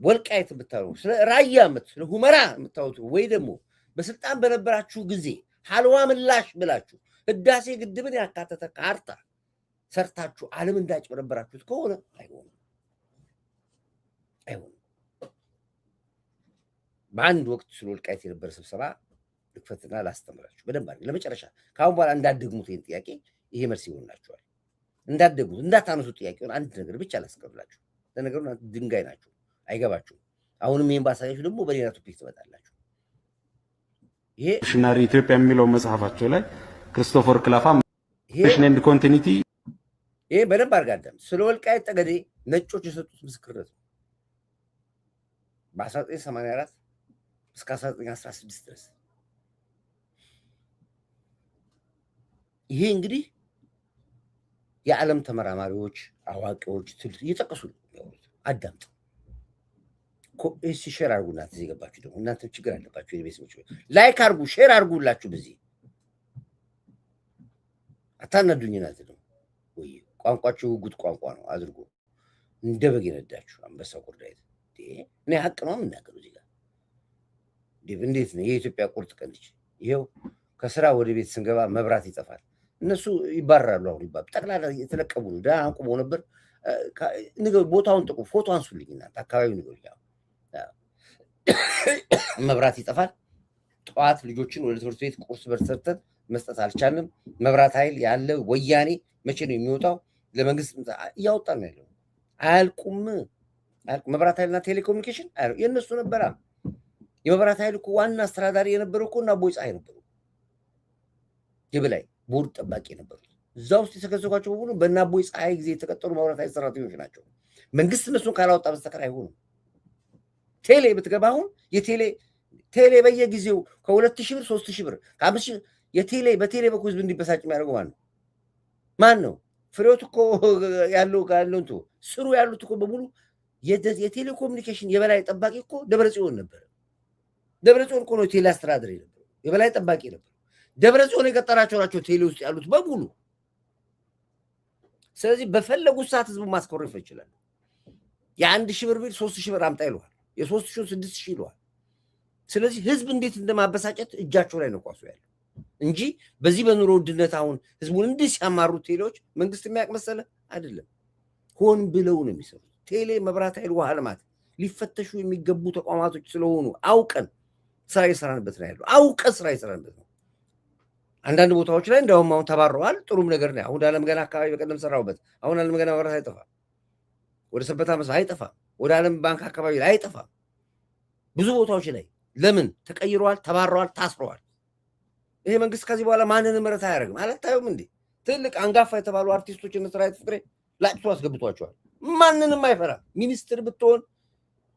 S1: ወልቃይት የምታወሩ ስለ ራያ ስለ ሁመራ የምታወሩ ወይ ደግሞ በስልጣን በነበራችሁ ጊዜ ሐልዋ ምላሽ ብላችሁ ህዳሴ ግድብን ያካተተ ካርታ ሰርታችሁ ዓለም እንዳጭበረበራችሁት ከሆነ አይሆንም። በአንድ ወቅት ስለ ወልቃይት የነበረ ስብሰባ ልክፈትና ላስተምራችሁ በደንብ አድርጌ ለመጨረሻ ከአሁን በኋላ እንዳትደግሙት ይሄን ጥያቄ ይሄ መልስ ይሆንላችኋል። እንዳትደግሙት እንዳታነሱት ጥያቄውን አንድ ነገር ብቻ ላስቀርላችሁ። ለነገሩ ድንጋይ ናችሁ አይገባችሁም። አሁንም ይሄን ባሳያችሁ ደግሞ በሌላ ቶፒክ ትመጣላችሁ። ይሄ
S4: ሽናሪ ኢትዮጵያ የሚለው መጽሐፋቸው ላይ ክርስቶፈር ክላፋ ኔሽን ኤንድ ኮንቲኒቲ
S1: ይሄ በደንብ አድርጋችሁ ስለ ወልቃይት ጠገዴ ነጮች የሰጡት ምስክርነት ነው። በ1984 እስከ 1916 ድረስ ይሄ እንግዲህ የዓለም ተመራማሪዎች አዋቂዎች እየጠቀሱ ነው። አዳምጡ። ሼር አድርጉና እዚህ ገባችሁ ደግሞ እናንተ ችግር አለባችሁ። የቤተሰቦች ላይክ አድርጉ፣ ሼር አድርጉላችሁ። በዚህ አታናዱኝ። እናንተ ደግሞ ወይ ቋንቋችሁ ጉድ ቋንቋ ነው አድርጉ። እንደ በግ የነዳችሁ አንበሳ ቁርዳይ እኔ ሀቅ ነው የምናገረው እዚህ ጋር። እንዴት ነው የኢትዮጵያ ቁርጥ ቀን ልጅ? ይሄው ከስራ ወደ ቤት ስንገባ መብራት ይጠፋል። እነሱ ይባራሉ። አሁን ጠቅላላ የተለቀሙ ነው። ደህና አንቁመው ነበር። ቦታውን ጥቁ ፎቶ አንሱልኝ እናንተ አካባቢው ንገሩኝ። መብራት ይጠፋል። ጠዋት ልጆችን ወደ ትምህርት ቤት ቁርስ በርሰርተን መስጠት አልቻልንም። መብራት ኃይል ያለ ወያኔ መቼ ነው የሚወጣው? ለመንግስት እያወጣ ነው ያለው። አያልቁም። መብራት ኃይልና ቴሌኮሙኒኬሽን የእነሱ ነበራ። የመብራት ኃይል እኮ ዋና አስተዳዳሪ የነበረው እኮ እና ቦይ ፀሐይ ነበሩ። የበላይ ቦርድ ጠባቂ የነበሩት እዛ ውስጥ የተከሰሷቸው በሙሉ በእና ቦይ ፀሐይ ጊዜ የተቀጠሩ መብራት ኃይል ሰራተኞች ናቸው። መንግስት እነሱን ካላወጣ በስተቀር አይሆኑም። ቴሌ ብትገባ አሁን ቴሌ በየጊዜው ከ2000 ብር 3000 ብር ከ5000 በቴሌ በኩል ህዝብ እንዲበሳጭ የሚያደርገው ማን ነው? ፍሬዎት እኮ ያለው ስሩ ያሉት እኮ በሙሉ የቴሌኮሙኒኬሽን የበላይ ጠባቂ እኮ ደብረጽዮን ነበር። ደብረጽዮን እኮ ነው ቴሌ አስተዳደር ነበር፣ የበላይ ጠባቂ ነበር። ደብረጽዮን የቀጠራቸው ናቸው ቴሌ ውስጥ ያሉት በሙሉ። ስለዚህ በፈለጉት ሰዓት ህዝቡ ማስኮረፍ ይችላል። የ1000 ብር ቢል 3000 ብር አምጣ ይለዋል፣ የ3000 6000 ይለዋል። ስለዚህ ህዝብ እንዴት እንደማበሳጨት እጃቸው ላይ ነው ቋሱ ያለው እንጂ በዚህ በኑሮ ውድነት አሁን ህዝቡን እንዲህ ሲያማሩት ቴሌዎች መንግስት የሚያውቅ መሰለ አይደለም። ሆን ብለው ነው የሚሰሩት። ቴሌ፣ መብራት ኃይል፣ ውሃ ልማት ሊፈተሹ የሚገቡ ተቋማቶች ስለሆኑ አውቀን ስራ እየሰራንበት ነው ያለው። አውቀን ስራ እየሰራንበት ነው። አንዳንድ ቦታዎች ላይ እንደውም አሁን ተባረዋል። ጥሩም ነገር ነው። አሁን ዓለም ገና አካባቢ በቀደም ሰራውበት። አሁን ዓለም ገና መብራት አይጠፋም። ወደ ሰበታ መስሎ አይጠፋም። ወደ ዓለም ባንክ አካባቢ ላይ አይጠፋም። ብዙ ቦታዎች ላይ ለምን ተቀይረዋል? ተባረዋል፣ ታስረዋል። ይሄ መንግስት ከዚህ በኋላ ማንንም ምሕረት አያደርግም። አላታዩም እንዴ? ትልቅ አንጋፋ የተባሉ አርቲስቶች እነ ሰራዊት ፍቅሬ ላጭቶ አስገብቷቸዋል። ማንንም አይፈራም። ሚኒስትር ብትሆን፣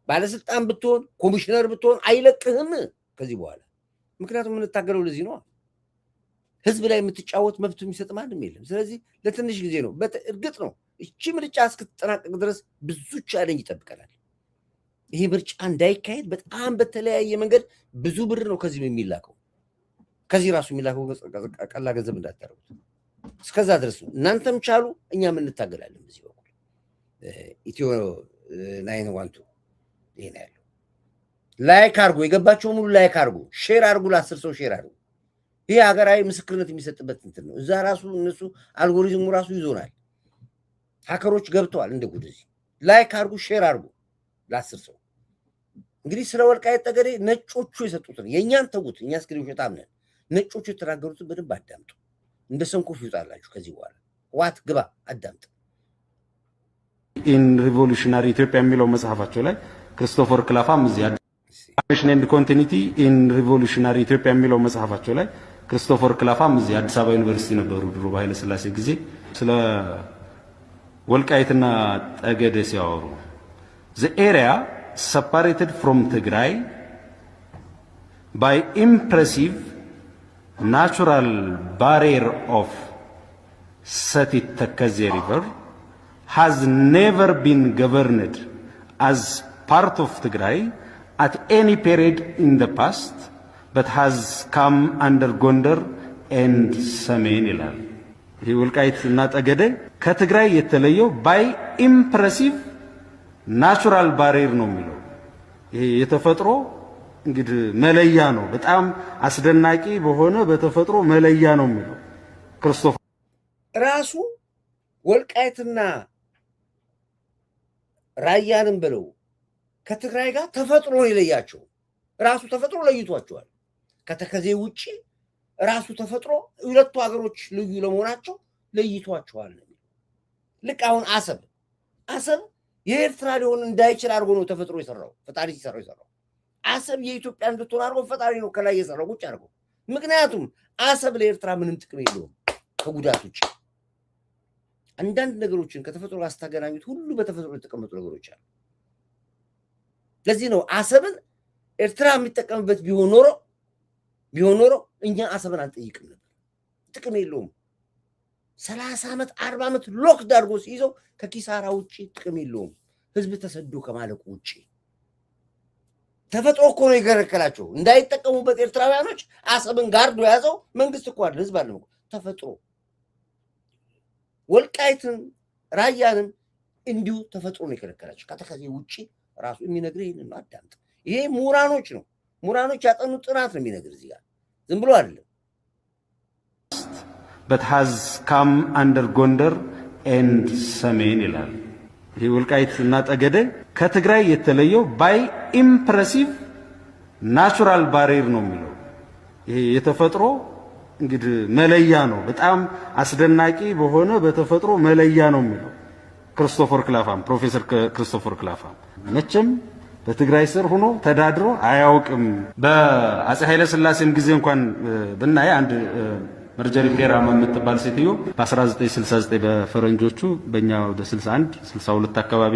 S1: ባለስልጣን ብትሆን፣ ኮሚሽነር ብትሆን አይለቅህም ከዚህ በኋላ። ምክንያቱም የምንታገለው ለዚህ ነው። ህዝብ ላይ የምትጫወት መብት የሚሰጥ ማንም የለም። ስለዚህ ለትንሽ ጊዜ ነው። እርግጥ ነው እቺ ምርጫ እስክትጠናቀቅ ድረስ ብዙ ቻሌንጅ ይጠብቀናል። ይሄ ምርጫ እንዳይካሄድ በጣም በተለያየ መንገድ ብዙ ብር ነው ከዚህ ነው የሚላከው። ከዚህ ራሱ የሚላከው ቀላ ገንዘብ እንዳታረጉት። እስከዛ ድረስ ነው። እናንተም ቻሉ፣ እኛም እንታገላለን። በዚህ በኩል ኢትዮ 912 ይሄ ነው ያለው። ላይክ አርጉ፣ የገባቸው ሙሉ ላይክ አርጉ፣ ሼር አርጉ፣ ለ10 ሰው ሼር አርጉ። ይሄ ሀገራዊ ምስክርነት የሚሰጥበት እንትን ነው። እዛ ራሱ እነሱ አልጎሪዝሙ ራሱ ይዞናል። ሀከሮች ገብተዋል እንደ ጉድ። እዚህ ላይክ አርጉ፣ ሼር አርጉ ለ10 ሰው። እንግዲህ ስለ ወልቃይት ጠገዴ ነጮቹ የሰጡትን የእኛን ተዉት። እኛ እስክሪን ሸጣም ነን። ነጮቹ የተናገሩትን በደንብ አዳምጡ። እንደ ሰንኮፍ ይውጣላችሁ ከዚህ በኋላ ዋት ግባ አዳምጥ።
S4: ኢን ሪቮሉሽናሪ ኢትዮጵያ የሚለው መጽሐፋቸው ላይ ክርስቶፈር ክላፋም እዚህ ኔሽን ኤንድ ኮንቲኒቲ ኢን ሪቮሉሽናሪ ኢትዮጵያ የሚለው መጽሐፋቸው ላይ ክርስቶፈር ክላፋም እዚህ አዲስ አበባ ዩኒቨርሲቲ ነበሩ ድሮ በኃይለ ሥላሴ ጊዜ ስለ ወልቃይትና ጠገዴ ሲያወሩ the area separated from Tigray by impressive natural barrier of Satit Takazé River has never been governed as part of Tigray at any period in the past but has come under Gondar and ሰሜን ይላል። ይህ ወልቃይትና ጠገዴ ከትግራይ የተለየው ባይ ኢምፕሬሲቭ ናቹራል ባሪየር ነው የሚለው። ይሄ የተፈጥሮ እንግዲህ መለያ ነው። በጣም አስደናቂ በሆነ በተፈጥሮ መለያ ነው የሚለው ክርስቶፍ
S1: ራሱ ወልቃይትና ራያንም ብለው ከትግራይ ጋር ተፈጥሮ ይለያቸው። ራሱ ተፈጥሮ ለይቷቸዋል። ከተከዜ ውጪ ራሱ ተፈጥሮ ሁለቱ ሀገሮች ልዩ ለመሆናቸው ለይቷቸዋል። ልክ አሁን አሰብ የኤርትራ ሊሆን እንዳይችል አድርጎ ነው ተፈጥሮ የሰራው። ፈጣሪ ሲሰራው አሰብ የኢትዮጵያ እንድትሆን አድርጎ ፈጣሪ ነው ከላይ የሰራው ቁጭ አድርጎ። ምክንያቱም አሰብ ለኤርትራ ምንም ጥቅም የለውም ከጉዳት ውጪ። አንዳንድ ነገሮችን ከተፈጥሮ ጋር ስታገናኙት ሁሉ በተፈጥሮ የተቀመጡ ነገሮች አሉ። ለዚህ ነው አሰብን ኤርትራ የሚጠቀምበት ቢሆን ኖሮ እኛ አሰብን አንጠይቅም ነበር። ጥቅም የለውም። 30 ዓመት 40 ዓመት ሎክ ዳርጎ ሲይዘው ከኪሳራ ውጪ ጥቅም የለውም። ህዝብ ተሰዶ ከማለቁ ውጪ ተፈጥሮ እኮ ነው የገረከላቸው እንዳይጠቀሙበት። ኤርትራውያኖች አሰብን ጋርዶ ያዘው መንግስት እኮ አይደል ህዝብ አይደል ተፈጥሮ። ወልቃይትን ራያንን እንዲሁ ተፈጥሮ ነው የከለከላቸው ከተከዜ ውጪ። ራሱ የሚነግር ይሄን ነው። አዳምጥ። ይሄ ምሁራኖች ያጠኑት ጥናት ነው የሚነግር እዚህ ጋር ዝም ብሎ አይደለም።
S4: but has come under Gondar and ሰሜን ይላል። ይሄ ወልቃይትና ጠገዴ ከትግራይ የተለየው ባይ ኢምፕሬሲቭ ናቹራል ባሪየር ነው የሚለው። ይሄ የተፈጥሮ እንግዲህ መለያ ነው። በጣም አስደናቂ በሆነ በተፈጥሮ መለያ ነው የሚለው ፕሮፌሰር ክርስቶፈር ክላፋም መቼም በትግራይ ስር ሆኖ ተዳድሮ አያውቅም። በአፄ ኃይለ ሥላሴም ጊዜ እንኳን ብናይ አንድ መርጀሪ ፔራማ የምትባል ሴትዮ በ1969 በፈረንጆቹ በእኛ ወደ 61 62 አካባቢ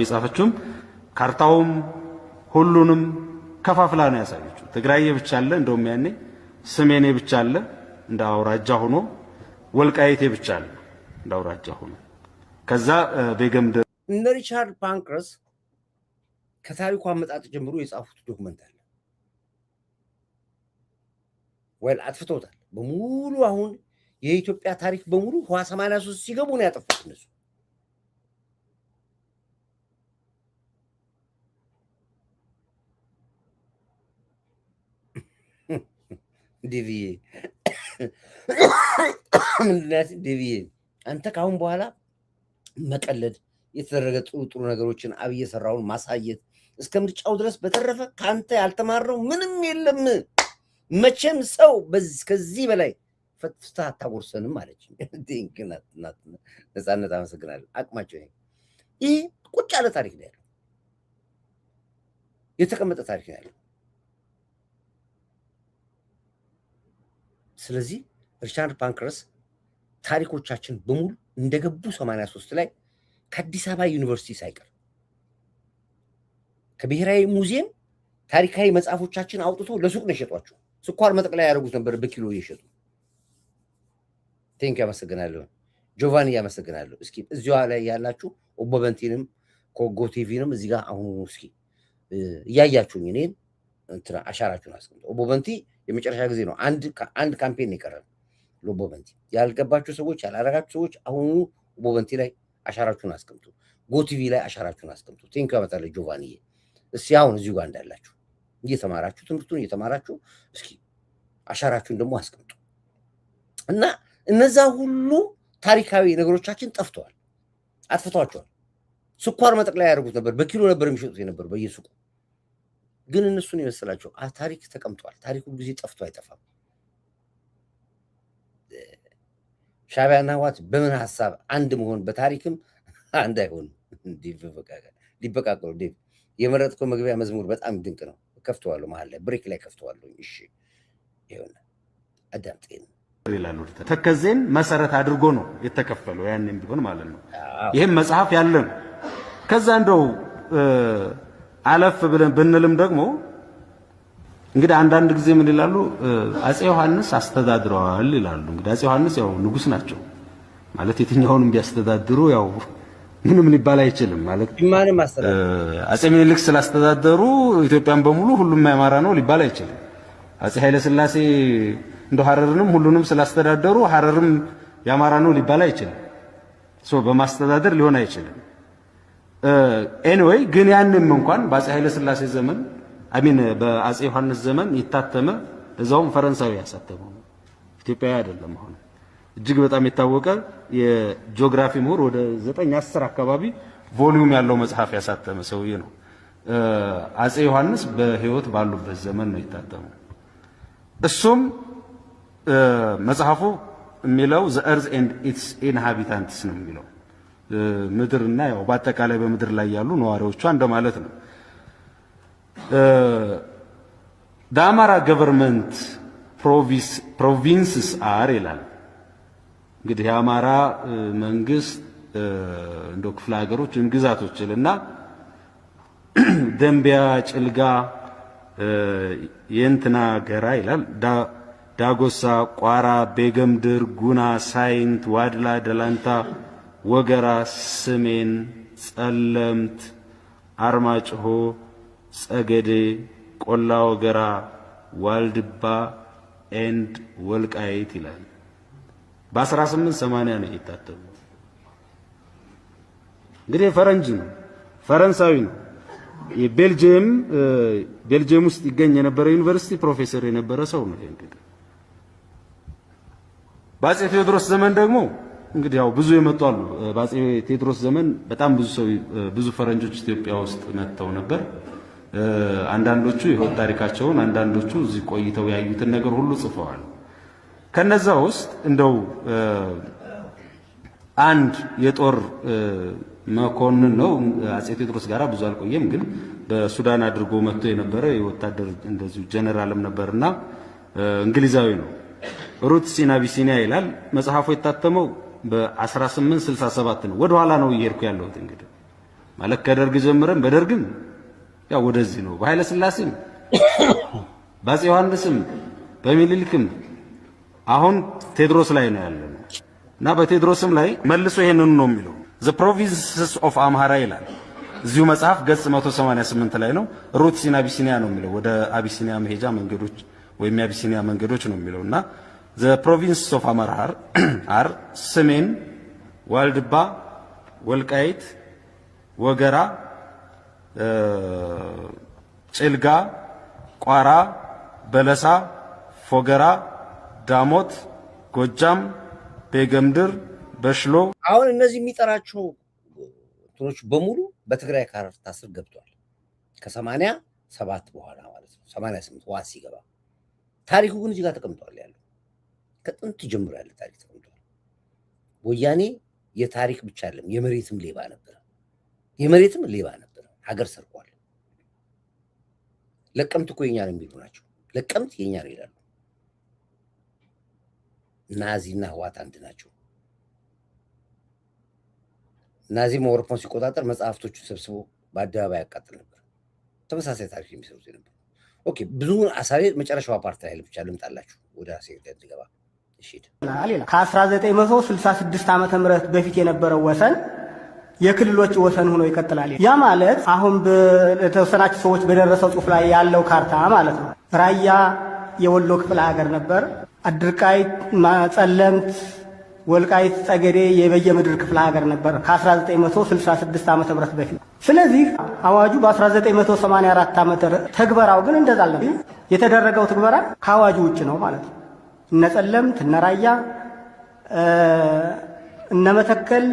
S4: የጻፈችውም ካርታውም ሁሉንም ከፋፍላ ነው ያሳየችው። ትግራይ ብቻ አለ እንደውም ያኔ ሰሜኔ ብቻ አለ እንደ አውራጃ ሆኖ ወልቃይቴ ብቻ አለ እንደ አውራጃ ሆኖ ከዛ በገምደ
S1: እነ ሪቻርድ ፓንክረስ ከታሪኩ አመጣጥ ጀምሮ የጻፉት ዶክመንት አለ። ወል አጥፍቶታል በሙሉ። አሁን የኢትዮጵያ ታሪክ በሙሉ 83 ሲገቡ ነው ያጠፉት እነሱ። ዲቪዬ አንተ ካሁን በኋላ መቀለድ የተደረገ ጥሩ ነገሮችን አብይ የሰራውን ማሳየት እስከ ምርጫው ድረስ በተረፈ ካንተ ያልተማረው ምንም የለም። መቼም ሰው ከዚህ በላይ ፈትፍታ አታጎርሰንም አለች። ነፃነት አመሰግናለሁ። አቅማቸው ይሄ ቁጭ ያለ ታሪክ ነው ያለው፣ የተቀመጠ ታሪክ ነው ያለው። ስለዚህ ሪቻርድ ፓንክረስ ታሪኮቻችን በሙሉ እንደገቡ 83 ላይ ከአዲስ አበባ ዩኒቨርሲቲ ሳይቀር ከብሔራዊ ሙዚየም ታሪካዊ መጽሐፎቻችን አውጥቶ ለሱቅ ነው የሸጧቸው። ስኳር መጠቅለያ ያደርጉት ነበር በኪሎ እየሸጡ። ቴንክ ያመሰግናለሁ። ጆቫኒ ያመሰግናለሁ። እስኪ እዚያ ላይ ያላችሁ ኦቦበንቲንም ኮጎ ቲቪንም እዚህ ጋር አሁን እስኪ እያያችሁኝ እኔን እንትና አሻራችሁን አስቀምጡ። ኦቦበንቲ የመጨረሻ ጊዜ ነው አንድ ካምፔን ይቀራል ለኦቦበንቲ። ያልገባችሁ ሰዎች ያላረጋችሁ ሰዎች አሁን ኦቦበንቲ ላይ አሻራችሁን አስቀምጡ። ጎቲቪ ላይ አሻራችሁን አስቀምጡ። ቴንክ ያመጣለ ጆቫኒ። እስኪ አሁን እዚሁ ጋር እንዳላችሁ እየተማራችሁ ትምህርቱን እየተማራችሁ እስኪ አሻራችሁን ደግሞ አስቀምጡ እና እነዛ ሁሉ ታሪካዊ ነገሮቻችን ጠፍተዋል፣ አጥፍተዋቸዋል። ስኳር መጠቅለያ ያደርጉት ነበር፣ በኪሎ ነበር የሚሸጡት የነበሩ በየሱቁ። ግን እነሱን የመሰላቸው ታሪክ ተቀምጧል። ታሪኩ ጊዜ ጠፍቶ አይጠፋም። ሻዕቢያና ህወሓት በምን ሀሳብ አንድ መሆን በታሪክም አንድ አይሆንም። ሊበቃቀሉ ዴቭ የመረጥከው መግቢያ መዝሙር በጣም ድንቅ ነው። ከፍተዋለሁ፣ መሀል ላይ ብሬክ ላይ ከፍተዋለሁ። እሺ ይሁን፣ አዳምጤን
S4: ይላሉ። ተከዜን መሰረት አድርጎ ነው የተከፈለው ያንን ቢሆን ማለት ነው። ይሄም መጽሐፍ ያለ ነው። ከዛ እንደው አለፍ ብለን ብንልም ደግሞ እንግዲህ አንዳንድ ጊዜ ምን ይላሉ? አፄ ዮሐንስ አስተዳድረዋል ይላሉ። እንግዲህ አፄ ዮሐንስ ያው ንጉስ ናቸው ማለት የትኛውንም ቢያስተዳድሩ ያው ምንም ሊባል አይችልም ማለት
S1: ማንም አስተዳደሩ
S4: አጼ ምኒልክ ስላስተዳደሩ ኢትዮጵያን በሙሉ ሁሉም ያማራ ነው ሊባል አይችልም። አጼ ኃይለ ሥላሴ እንደ ሐረርንም ሁሉንም ስላስተዳደሩ ሐረርም ያማራ ነው ሊባል አይችልም። በማስተዳደር ሊሆን አይችልም። ኤኒዌይ ግን ያንንም እንኳን በአጼ ኃይለ ሥላሴ ዘመን በአጼ ዮሐንስ ዘመን ይታተመ እዛውም ፈረንሳዊ ያሳተመው ኢትዮጵያዊ አይደለም። አሁን እጅግ በጣም የታወቀ የጂኦግራፊ ምሁር ወደ 9-10 አካባቢ ቮሊዩም ያለው መጽሐፍ ያሳተመ ሰውዬ ነው። አጼ ዮሐንስ በህይወት ባሉበት ዘመን ነው የታተመው። እሱም መጽሐፉ የሚለው the earth and its inhabitants ነው የሚለው ምድርና ያው በአጠቃላይ በምድር ላይ ያሉ ነዋሪዎቿ እንደማለት ነው። the Amara government provinces are ይላል። እንግዲህ የአማራ መንግስት እንደው ክፍለ ሀገሮች ግዛቶች ይልና ደምቢያ፣ ጭልጋ፣ የእንትና ገራ ይላል። ዳጎሳ፣ ቋራ፣ ቤገምድር፣ ጉና፣ ሳይንት፣ ዋድላ፣ ደላንታ፣ ወገራ፣ ስሜን፣ ጸለምት፣ አርማጭሆ፣ ጸገዴ፣ ቆላ ወገራ፣ ዋልድባ ኤንድ ወልቃይት ይላል። በ1880 ነው የታተመው። እንግዲህ ፈረንጅ ነው፣ ፈረንሳዊ ነው። ቤልጂየም ውስጥ ይገኝ የነበረ ዩኒቨርሲቲ ፕሮፌሰር የነበረ ሰው ነው። እንግዲህ በአጼ ቴዎድሮስ ዘመን ደግሞ እንግዲህ ያው ብዙ የመጡ አሉ። በአጼ ቴዎድሮስ ዘመን በጣም ብዙ ፈረንጆች ኢትዮጵያ ውስጥ መጥተው ነበር። አንዳንዶቹ የህይወት ታሪካቸውን፣ አንዳንዶቹ እዚህ ቆይተው ያዩትን ነገር ሁሉ ጽፈዋል። ከነዛ ውስጥ እንደው አንድ የጦር መኮንን ነው አጼ ቴዎድሮስ ጋራ ብዙ አልቆየም፣ ግን በሱዳን አድርጎ መጥቶ የነበረ የወታደር እንደዚሁ ጀነራልም ነበርና እንግሊዛዊ ነው። ሩት ሲን አቢሲኒያ ይላል። መጽሐፉ የታተመው በ1867 ነው። ወደ ኋላ ነው እየሄድኩ ያለሁት እንግዲህ ማለት ከደርግ ጀምረን በደርግም ያው ወደዚህ ነው፣ በኃይለ ሥላሴም በአጼ ዮሐንስም በሚኒሊክም አሁን ቴዎድሮስ ላይ ነው ያለው እና በቴዎድሮስም ላይ መልሶ ይሄንን ነው የሚለው the provinces of Amhara ይላል። እዚሁ መጽሐፍ ገጽ 188 ላይ ነው። ሩት ሲን አቢሲኒያ ነው የሚለው ወደ አቢሲኒያ መሄጃ መንገዶች ወይም የአቢሲኒያ መንገዶች ነው የሚለውና the provinces of Amhara are ሰሜን፣ ዋልድባ፣ ወልቃይት፣ ወገራ፣ ጭልጋ፣ ቋራ፣ በለሳ፣ ፎገራ፣ ዳሞት፣ ጎጃም፣ ቤገምድር፣ በሽሎ።
S1: አሁን እነዚህ የሚጠራቸው እንትኖች በሙሉ በትግራይ ካርታ ስር ገብቷል። ከ87 በኋላ ማለት ነው። 88 ዋስ ሲገባ ታሪኩ ግን እዚህ ጋር ተቀምጧል። ያለው ከጥንት ጀምሮ ያለ ታሪክ ተቀምጧል። ወያኔ የታሪክ ብቻ አይደለም የመሬትም ሌባ ነበር። ሀገር ሰርቋል። ለቀምት እኮ የኛ ነው የሚሉ ናቸው። ለቀምት የኛ ነው ይላሉ። ናዚና ህዋት አንድ ናቸው። ናዚ አውሮፓን ሲቆጣጠር መጽሐፍቶቹን ሰብስቦ በአደባባይ ያቃጥል ነበር። ተመሳሳይ ታሪክ የሚሰሩት ነበር። ኦኬ ብዙውን አሳሪ መጨረሻው ፓርት ላይ ብቻ ልምጣላችሁ ወደ ሴክተር እንድገባ። እሺ
S8: ከ1966 ዓመተ ምህረት በፊት የነበረው ወሰን የክልሎች ወሰን ሆኖ ይቀጥላል። ያ ማለት አሁን በተወሰናችሁ ሰዎች በደረሰው ጽሑፍ ላይ ያለው ካርታ ማለት ነው። ራያ የወሎ ክፍለ ሀገር ነበር። አድርቃይ፣ ጸለምት፣ ወልቃይት፣ ጸገዴ የበየምድር ክፍለ ሀገር ነበር ከ1966 ዓመተ ምህረት በፊት። ስለዚህ አዋጁ በ1984 ዓመተ ተግበራው ግን እንደዛ አለ። የተደረገው ትግበራ ከአዋጁ ውጭ ነው ማለት ነው። እነ ጸለምት፣ እነ ራያ፣ እነ መተከል፣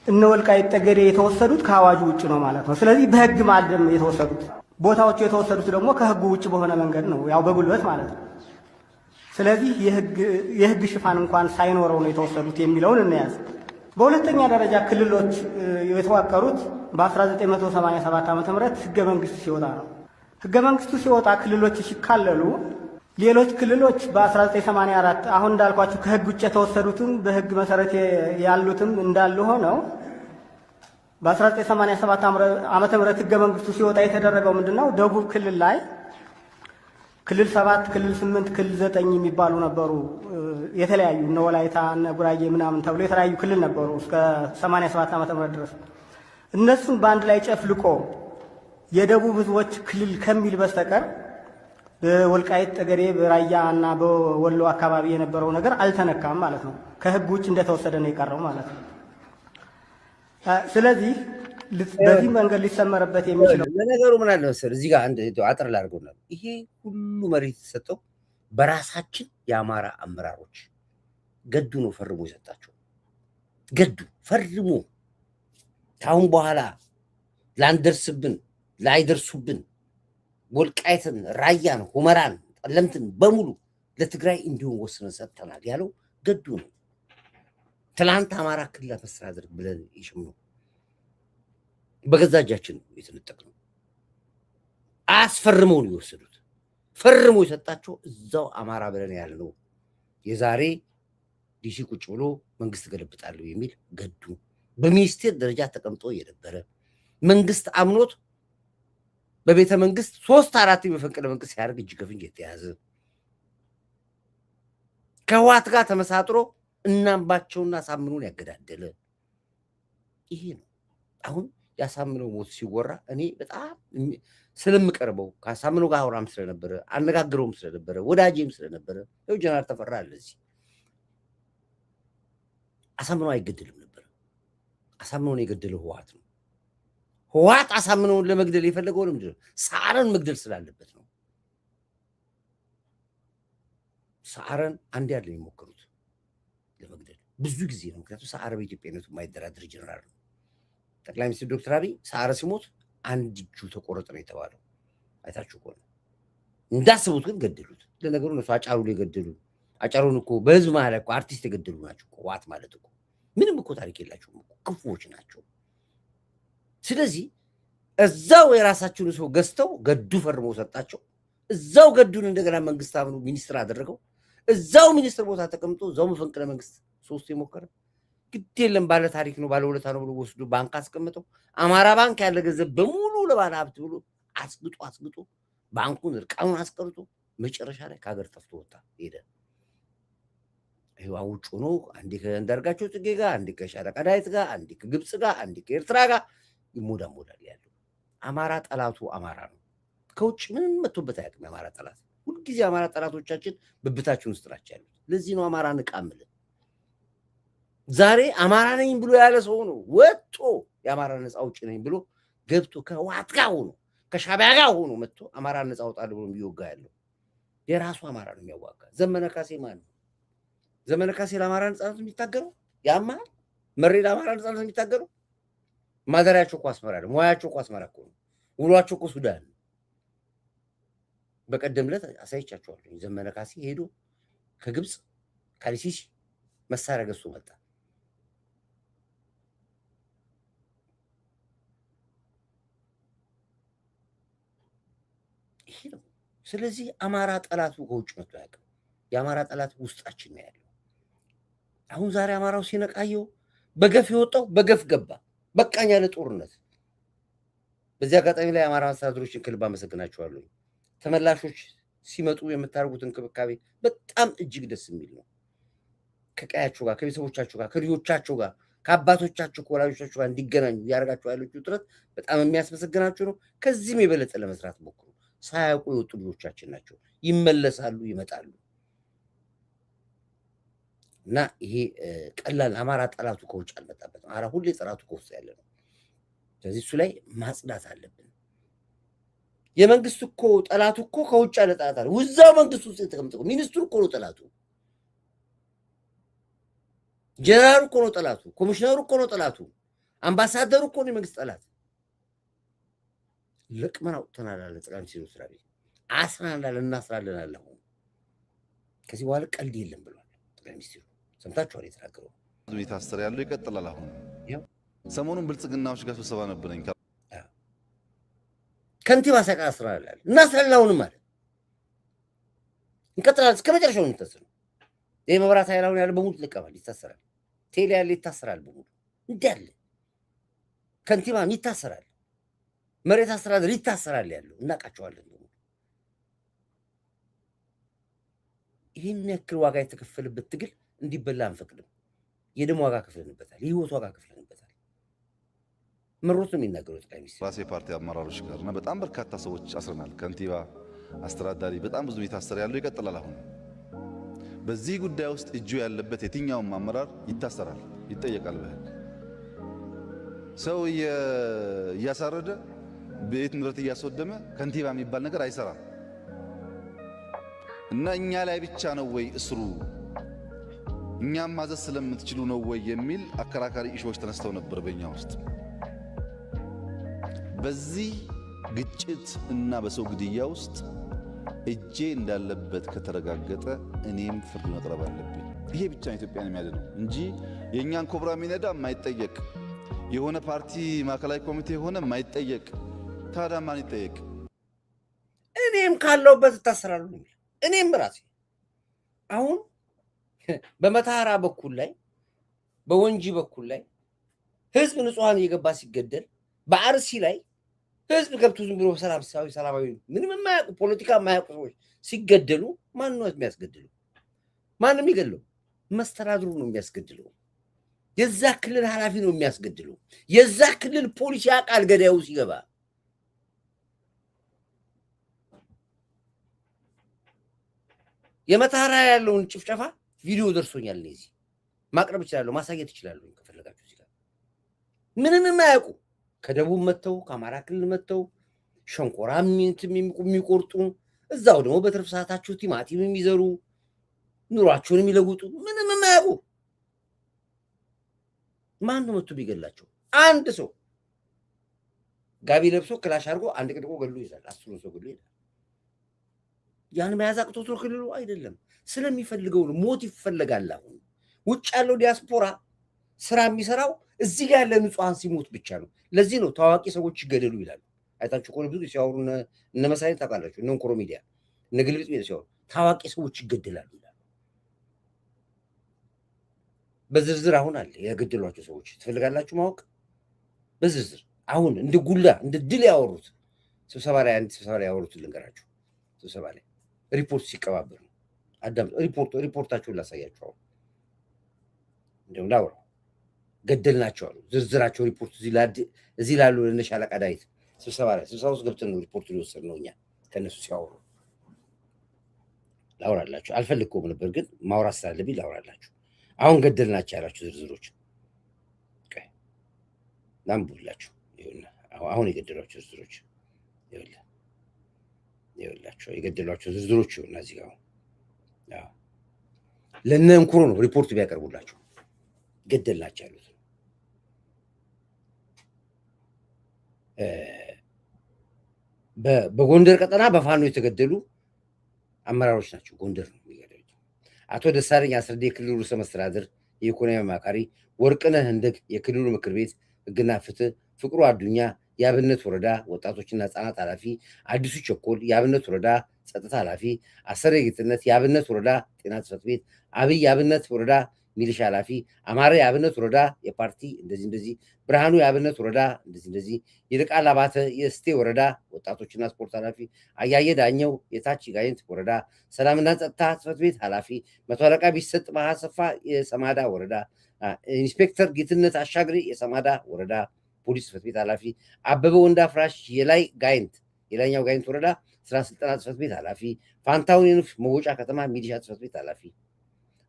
S8: እነ ወልቃይት፣ ጠገዴ የተወሰዱት ከአዋጁ ውጭ ነው ማለት ነው። ስለዚህ በህግ ማለም የተወሰዱት ቦታዎቹ የተወሰዱት ደግሞ ከህጉ ውጭ በሆነ መንገድ ነው፣ ያው በጉልበት ማለት ነው። ስለዚህ የህግ ሽፋን እንኳን ሳይኖረው ነው የተወሰዱት የሚለውን እንያዝ። በሁለተኛ ደረጃ ክልሎች የተዋቀሩት በ1987 ዓ.ም ህገ መንግስቱ ሲወጣ ነው። ህገ መንግስቱ ሲወጣ ክልሎች ሲካለሉ ሌሎች ክልሎች በ1984 አሁን እንዳልኳችሁ ከህግ ውጭ የተወሰዱትም በህግ መሰረት ያሉትም እንዳሉ ሆነው በ1987 ዓመተ ምህረት ህገ መንግስቱ ሲወጣ የተደረገው ምንድነው? ደቡብ ክልል ላይ ክልል 7 ክልል 8 ክልል 9 የሚባሉ ነበሩ። የተለያዩ እነ ወላይታ እነ ጉራጌ ምናምን ተብሎ የተለያዩ ክልል ነበሩ እስከ 87 ዓመተ ምህረት ድረስ። እነሱን በአንድ ላይ ጨፍልቆ የደቡብ ህዝቦች ክልል ከሚል በስተቀር በወልቃይት ጠገዴ በራያ እና በወሎ አካባቢ የነበረው ነገር አልተነካም ማለት ነው። ከህግ ውጭ እንደተወሰደ ነው የቀረው ማለት ነው። ስለዚህ በዚህ መንገድ ሊሰመረበት የሚችለው
S1: ለነገሩ ምን አለ መሰለህ፣ እዚህ ጋር አንድ አጥር ላድርገውና ይሄ ሁሉ መሬት የተሰጠው በራሳችን የአማራ አመራሮች ገዱ ነው ፈርሞ የሰጣቸው። ገዱ ፈርሞ ካሁን በኋላ ላንደርስብን ላይደርሱብን ወልቃይትን፣ ራያን፣ ሁመራን፣ ጠለምትን በሙሉ ለትግራይ እንዲሆን ወስነን ሰጥተናል ያለው ገዱ ነው። ትላንት አማራ ክልል መስተዳድር ብለን ይሽምነው በገዛ እጃችን የተነጠቅነው አስፈርመው ነው የወሰዱት። ፈርሞ የሰጣቸው እዛው አማራ ብለን ያልነው የዛሬ ዲሲ ቁጭ ብሎ መንግስት ገለብጣለሁ የሚል ገዱ በሚኒስቴር ደረጃ ተቀምጦ የነበረ መንግስት አምኖት በቤተ መንግስት 3-4 የመፈንቅለ መንግስት ሲያደርግ እጅ ከፍንጅ የተያዘ ከህወሓት ጋር ተመሳጥሮ እናምባቸውና ሳምኑን ያገዳደለ ይሄ ነው። አሁን ያሳምነው ሞት ሲወራ እኔ በጣም ስለምቀርበው ካሳምነው ጋር አውራም ስለነበረ አነጋግረውም ስለነበረ ወዳጄም ስለነበረ ነው ጀነራል ተፈራ ለዚህ አሳምነው አይገደልም ነበር። አሳምነውን የገደለው ህወሓት ነው። ህወሓት አሳምነውን ለመግደል የፈለገው ለምንድን ነው? ሰዓረን መግደል ስላለበት ነው። ሰዓረን አንድ ያለ የሚሞክሩት ለመግደል ብዙ ጊዜ ነው። ምክንያቱም ሰዓረ በኢትዮጵያነቱ የማይደራደር ጀነራል ነው። ጠቅላይ ሚኒስትር ዶክተር አብይ ሰዓረ ሲሞት አንድ እጁ ተቆረጠ ነው የተባለው። አይታችሁ ከሆነ እንዳስቡት ግን ገደሉት። ለነገሩ እነሱ አጫሉ ላይ ገደሉ። አጫሉን እኮ በህዝብ መሀል እኮ አርቲስት የገደሉ ናቸው እኮ። ህወሓት ማለት እኮ ምንም እኮ ታሪክ የላቸውም እኮ፣ ክፉዎች ናቸው። ስለዚህ እዛው የራሳቸውን ሰው ገዝተው ገዱ ፈርሞ ሰጣቸው። እዛው ገዱን እንደገና መንግስት አምኖ ሚኒስትር አደረገው። እዛው ሚኒስትር ቦታ ተቀምጦ እዛው መፈንቅለ መንግስት 3 የሞከረ ግድ የለም ባለ ታሪክ ነው ባለ ውለታ ነው ብሎ ወስዶ ባንክ አስቀምጠው። አማራ ባንክ ያለ ገንዘብ በሙሉ ለባለ ሀብት ብሎ አስግጦ ባንኩን እርቃኑን አስቀርቶ መጨረሻ ላይ ከሀገር ጠፍቶ ወጣ ሄደ። ይሄው ውጭ ሆኖ አንዴ ከእንዳርጋቸው ጽጌ ጋር፣ አንዴ ከሻለቃ ዳዊት ጋር፣ አንዴ ከግብጽ ጋር፣ አንዴ ከኤርትራ ጋር ይሞዳሞዳል ያለው። አማራ ጠላቱ አማራ ነው። ከውጭ ምንም መጥቶበት አያውቅም። የአማራ ጠላት ሁልጊዜ አማራ ጠላቶቻችን ብብታችን ውስጥ ናቸው ያሉት። ለዚህ ነው አማራ ንቃምል። ዛሬ አማራ ነኝ ብሎ ያለ ሰው ነው ወጥቶ የአማራ ነፃ አውጪ ነኝ ብሎ ገብቶ ከህወሓት ጋር ሆኖ ከሻዕቢያ ጋር ሆኖ መጥቶ አማራ ነፃ አውጣለሁ ብሎ የሚወጋ ያለው የራሱ አማራ ነው የሚያዋጋ። ዘመነ ካሴ ማን ነው? ዘመነ ካሴ ለአማራ ነፃነት የሚታገረው ያማ መሬት አማራ ነፃነት የሚታገረው ማደሪያቸው እኮ አስመራ ነው። ሙያቸው እኮ አስመራ እኮ ነው። ውሏቸው እኮ ሱዳን። በቀደም ዕለት አሳይቻቸዋለሁ። ዘመነ ካሴ ሄዶ ከግብጽ ካሊሲሲ መሳሪያ ገዝቶ መጣ። ይሄ ነው። ስለዚህ አማራ ጠላቱ ከውጭ መጥቶ አያውቅም። የአማራ ጠላት ውስጣችን ነው ያለው። አሁን ዛሬ አማራው ሲነቃየው በገፍ የወጣው በገፍ ገባ። በቃኝ ያለ ጦርነት። በዚህ አጋጣሚ ላይ አማራ አስተዳደሮችን ከልብ አመሰግናቸዋለሁ። ተመላሾች ሲመጡ የምታደርጉት እንክብካቤ በጣም እጅግ ደስ የሚል ነው። ከቀያቸው ጋር ከቤተሰቦቻቸው ጋር ከልጆቻቸው ጋር ከአባቶቻቸው ከወላጆቻቸው ጋር እንዲገናኙ ያደርጋቸው ያለችው ጥረት በጣም የሚያስመሰግናቸው ነው። ከዚህም የበለጠ ለመስራት ሞክሩ። ሳያውቁ የወጡ ልጆቻችን ናቸው። ይመለሳሉ፣ ይመጣሉ። እና ይሄ ቀላል አማራ ጠላቱ ከውጭ አልመጣበትም። አማራ ሁሌ ጠላቱ ከውስጥ ያለ ነው። ስለዚህ እሱ ላይ ማጽዳት አለብን። የመንግስት እኮ ጠላቱ እኮ ከውጭ ያለ ጠላት አለ። ውዛው መንግስት ውስጥ የተቀመጠው ሚኒስትሩ እኮ ነው ጠላቱ። ጀነራሉ እኮ ነው ጠላቱ። ኮሚሽነሩ እኮ ነው ጠላቱ። አምባሳደሩ እኮ ነው የመንግስት ጠላት። ለቅመን አውጥተናል አለ ጠቅላይ ሚኒስትሩ ስራ ቤት አስራናል እናስራለን አለ። አሁን ከዚህ በኋላ ቀልድ የለም ብሏል ጠቅላይ ሚኒስትሩ። ሰምታችኋል የተናገረው።
S9: የታሰረ ያለው ይቀጥላል። አሁን ሰሞኑን ብልጽግናዎች ጋር ስብሰባ ነበረኝ።
S1: ከንቲባ ሳይቀር አስራናል አለ። እናስራለን አሁንም አለ። እንቀጥላለን እስከ መጨረሻው እንታሰር። ይሄ መብራት ኃይል አሁን ያለ በሙሉ ይለቀማል፣ ይታሰራል። ቴሌ ያለ ይታሰራል በሙሉ እንዳለ። ከንቲባም ይታሰራል፣ መሬት አስተዳደር ይታሰራል ያለው እናውቃቸዋለን። ይህን ያክል ዋጋ የተከፈለበት ትግል እንዲበላ አንፈቅድም። የደም ዋጋ ከፍለንበታል። የህይወት ዋጋ ከፍለንበታል። ምሮት ነው የሚናገረው ጠቅላይ ሚኒስትር
S9: ራሴ ፓርቲ አመራሮች ጋርና በጣም በርካታ ሰዎች አስረናል። ከንቲባ፣ አስተዳዳሪ በጣም ብዙ ቤታሰር ያለው ይቀጥላል። አሁን በዚህ ጉዳይ ውስጥ እጁ ያለበት የትኛውም አመራር ይታሰራል፣ ይጠየቃል በህግ። ሰው እያሳረደ ቤት ንብረት እያስወደመ ከንቲባ የሚባል ነገር አይሰራም። እና እኛ ላይ ብቻ ነው ወይ እስሩ እኛም ማዘዝ ስለምትችሉ ነው ወይ የሚል አከራካሪ ኢሹዎች ተነስተው ነበር በእኛ ውስጥ። በዚህ ግጭት እና በሰው ግድያ ውስጥ እጄ እንዳለበት ከተረጋገጠ እኔም ፍርድ መቅረብ አለብኝ። ይሄ ብቻ ኢትዮጵያን የሚያድነው እንጂ የእኛን ኮብራ የሚነዳ የማይጠየቅ የሆነ ፓርቲ ማዕከላዊ ኮሚቴ የሆነ የማይጠየቅ ታዲያ ማን ይጠየቅ?
S1: እኔም ካለውበት እታሰራለሁ። እኔም ራሴ አሁን በመታራ በኩል ላይ በወንጂ በኩል ላይ ህዝብ ንጹሃን እየገባ ሲገደል፣ በአርሲ ላይ ህዝብ ገብቶ ዝም ብሎ ሰላማዊ ምንም የማያውቁ ፖለቲካ የማያውቁ ሰዎች ሲገደሉ ማን ነው የሚያስገድለው? ማንም ይገድለው? መስተዳድሩ ነው የሚያስገድለው። የዛ ክልል ኃላፊ ነው የሚያስገድለው። የዛ ክልል ፖሊስ ያውቃል ገዳዩ ሲገባ። የመታራ ያለውን ጭፍጨፋ ቪዲዮ ደርሶኛል። እዚህ ማቅረብ እችላለሁ፣ ማሳየት እችላለሁ ከፈለጋችሁ። እዚህ ጋር ምንም የማያውቁ ከደቡብ መጥተው ከአማራ ክልል መጥተው ሸንኮራ የሚቆርጡ እዛው ደግሞ በትርፍ ሰዓታቸው ቲማቲም የሚዘሩ ኑሯቸውን የሚለውጡ ምንም የማያውቁ ማን ነው መጥቶ ቢገላቸው? አንድ ሰው ጋቢ ለብሶ ክላሽ አድርጎ አንድ ቅድቆ ገሎ ይዛል። 10 ሰው ገሎ ይላል። ያን መያዝ አቅቶት ነው ክልሉ አይደለም፣ ስለሚፈልገው ነው። ሞት ይፈልጋል። አሁን ውጭ ያለው ዲያስፖራ ስራ የሚሰራው እዚህ ጋር ያለ ንጹሃን ሲሞት ብቻ ነው። ለዚህ ነው ታዋቂ ሰዎች ይገደሉ ይላሉ። አይታችሁ ቆሎ ብዙ ሲያወሩ እነ መሳይ ታውቃላችሁ፣ እነ እንኮሮ ሚዲያ እነ ግልብጥ ሚዲያ ሲያወሩ ታዋቂ ሰዎች ይገደላሉ ይላሉ። በዝርዝር አሁን አለ የገደሏቸው ሰዎች ትፈልጋላችሁ ማወቅ? በዝርዝር አሁን እንደ ጉላ እንደ ድል ያወሩት ስብሰባ ላይ ያወሩት ልንገራችሁ። ስብሰባ ላይ ሪፖርት ሲቀባበሉ አዳም ሪፖርታቸውን ላሳያችሁ። አሁን እንደው ላውራ ገደልናቸው አሉ። ዝርዝራቸው ሪፖርት እዚህ ላሉ እነ ሻለቃ ዳዊት ስብሰባ ውስጥ ገብተን ነው ሪፖርት ሊወሰድ ነው። እኛ ከነሱ ሲያወሩ ላውራላችሁ አልፈልግኩም ነበር፣ ግን ማውራት ስላለብኝ ላውራላችሁ። አሁን ገደልናቸው ያላችሁ ዝርዝሮች ላምቡላችሁ። አሁን የገደሏቸው ዝርዝሮች ይኸውላችሁ፣ የገደሏቸው ዝርዝሮች ይኸውና እዚህ ጋር ለእነ እንኩሮ ነው ሪፖርት ቢያቀርቡላቸው ገደልናቸው ያሉት። በጎንደር ቀጠና በፋኖ የተገደሉ አመራሮች ናቸው። ጎንደር ነው የሚገደሉት። አቶ ደሳለኝ አስረዴ የክልሉ ርዕሰ መስተዳድር የኢኮኖሚ አማካሪ፣ ወርቅነህ እንደግ የክልሉ ምክር ቤት ህግና ፍትህ፣ ፍቅሩ አዱኛ የአብነት ወረዳ ወጣቶችና ህጻናት ኃላፊ፣ አዲሱ ቸኮል የአብነት ወረዳ ጸጥታ ኃላፊ፣ አሰረ ጌትነት የአብነት ወረዳ ጤና ጽሕፈት ቤት፣ አብይ የአብነት ወረዳ ሚሊሻ ኃላፊ፣ አማረ የአብነት ወረዳ የፓርቲ እንደዚህ፣ ብርሃኑ የአብነት ወረዳ እንደዚህ፣ ይልቃል አባተ የእስቴ ወረዳ ወጣቶችና ስፖርት ኃላፊ፣ አያየ ዳኘው የታች ጋይንት ወረዳ ሰላምና ጸጥታ ጽሕፈት ቤት ኃላፊ፣ መቶ አለቃ ቢሰጥ ማሐሰፋ የሰማዳ ወረዳ፣ ኢንስፔክተር ጌትነት አሻግሬ የሰማዳ ወረዳ ፖሊስ ጽሕፈት ቤት ኃላፊ፣ አበበ ወንዳ ፍራሽ የላይኛው ጋይንት ወረዳ ስራ ስልጠና ጽሕፈት ቤት ኃላፊ፣ ፋንታውን የንፍ መወጫ ከተማ ሚሊሻ ጽሕፈት ቤት ኃላፊ።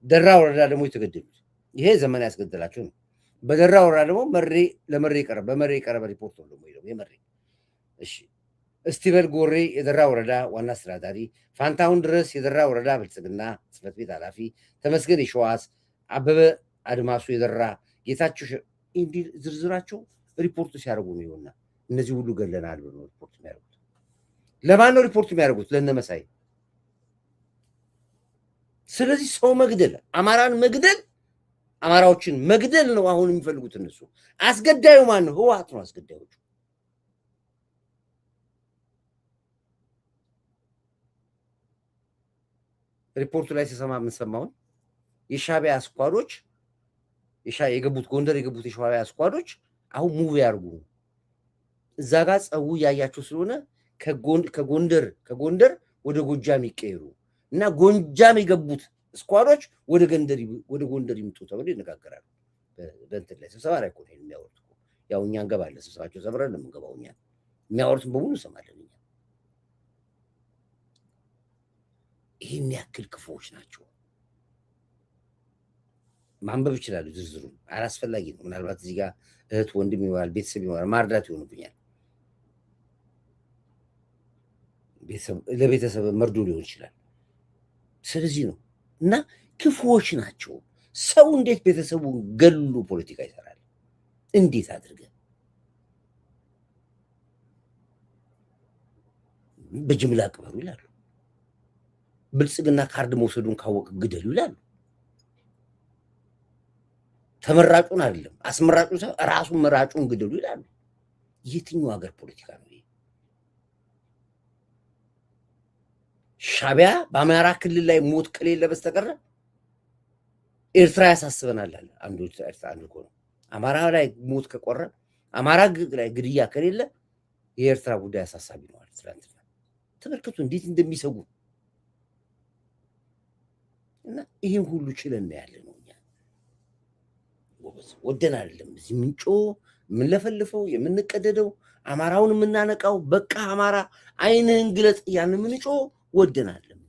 S1: ደራ ወረዳ ደግሞ የተገደሉት ይሄ ዘመን ያስገደላቸው ነው። በደራ ወረዳ ደግሞ በመሬ የቀረበ ሪፖርት ነው ደግሞ የመሬ። እሺ እስቲበል ጎሬ የደራ ወረዳ ዋና አስተዳዳሪ፣ ፋንታውን ድረስ የደራ ወረዳ ብልጽግና ጽሕፈት ቤት ኃላፊ፣ ተመስገን የሸዋስ፣ አበበ አድማሱ የደራ፣ ጌታቸው እንዲህ ዝርዝራቸው ሪፖርት ሲያደርጉ ነው ይሆና እነዚህ ሁሉ ገለናል ነው ሪፖርት የሚያደርጉት። ለማን ነው ሪፖርት የሚያደርጉት? ለነመሳይ። ስለዚህ ሰው መግደል፣ አማራን መግደል፣ አማራዎችን መግደል ነው አሁን የሚፈልጉት እነሱ። አስገዳዩ ማን ነው? ህወሓት ነው አስገዳዮቹ። ሪፖርቱ ላይ ሲሰማ የምንሰማውን የሻዕቢያ ስኳዶች የገቡት ጎንደር የገቡት የሻዕቢያ ስኳዶች አሁን ሙቭ ያርጉ እዛ ጋር ጸው ያያቸው ስለሆነ ከጎንደር ወደ ጎጃም ይቀየሩ፣ እና ጎንጃም የገቡት ስኳዶች ወደ ጎንደር ይምጡ ተብሎ ይነጋገራሉ። በእንትን ላይ ስብሰባ ላይ እኮ ነው የሚያወሩት። ያው እኛ እንገባለን ስብሰባቸው ሰብረን ነው የምንገባው። እኛ የሚያወሩትን በሙሉ እንሰማለን። እኛ ይህን ያክል ክፉዎች ናቸው። ማንበብ ይችላሉ ዝርዝሩ አላስፈላጊ ነው። ምናልባት እዚህ ጋር እህት ወንድም ይሆናል ቤተሰብ ይሆናል ማርዳት ይሆንብኛል። ለቤተሰብ መርዶ ሊሆን ይችላል። ስለዚህ ነው እና ክፉዎች ናቸው። ሰው እንዴት ቤተሰቡን ገሉ ፖለቲካ ይሰራል? እንዴት አድርገ በጅምላ ቅበሩ ይላሉ። ብልጽግና ካርድ መውሰዱን ካወቅ ግደሉ ይላሉ። ተመራጩን አይደለም አስመራጩን ሰው ራሱን መራጩን ግደሉ ይላሉ። የትኛው ሀገር ፖለቲካ ነው ይሄ? ሻቢያ በአማራ ክልል ላይ ሞት ከሌለ በስተቀር ኤርትራ ያሳስበናል አለ። አንዱ ነው አማራ ላይ ሞት ከቆረ አማራ ላይ ግድያ ከሌለ የኤርትራ ጉዳይ አሳሳቢ ነው አለ። ትላንትና ተመልከቱ እንዴት እንደሚሰጉ እና ይሄን ሁሉ ችለን ያለ ነው። እኛ ወደን አይደለም እዚህ ምንጮ የምንለፈልፈው የምንቀደደው አማራውን የምናነቃው በቃ አማራ አይንህን ግለጥ ያን ምንጮ ወደን አይደለም።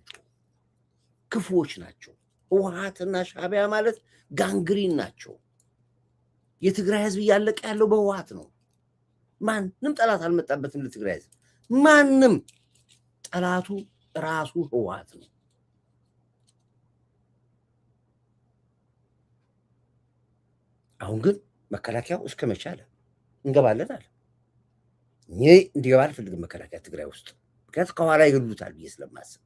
S1: ክፉዎች ናቸው። ህወሓትና ሻቢያ ማለት ጋንግሪን ናቸው። የትግራይ ህዝብ እያለቀ ያለው በህወሓት ነው። ማንም ጠላት አልመጣበትም ለትግራይ ህዝብ። ማንም ጠላቱ ራሱ ህወሓት ነው። አሁን ግን መከላከያው እስከ መቻለ እንገባለን አለ። እኔ እንዲገባ አልፈልግም መከላከያ ትግራይ ውስጥ። ምክንያቱም ከኋላ ይገሉታል ብዬ ስለማስብ፣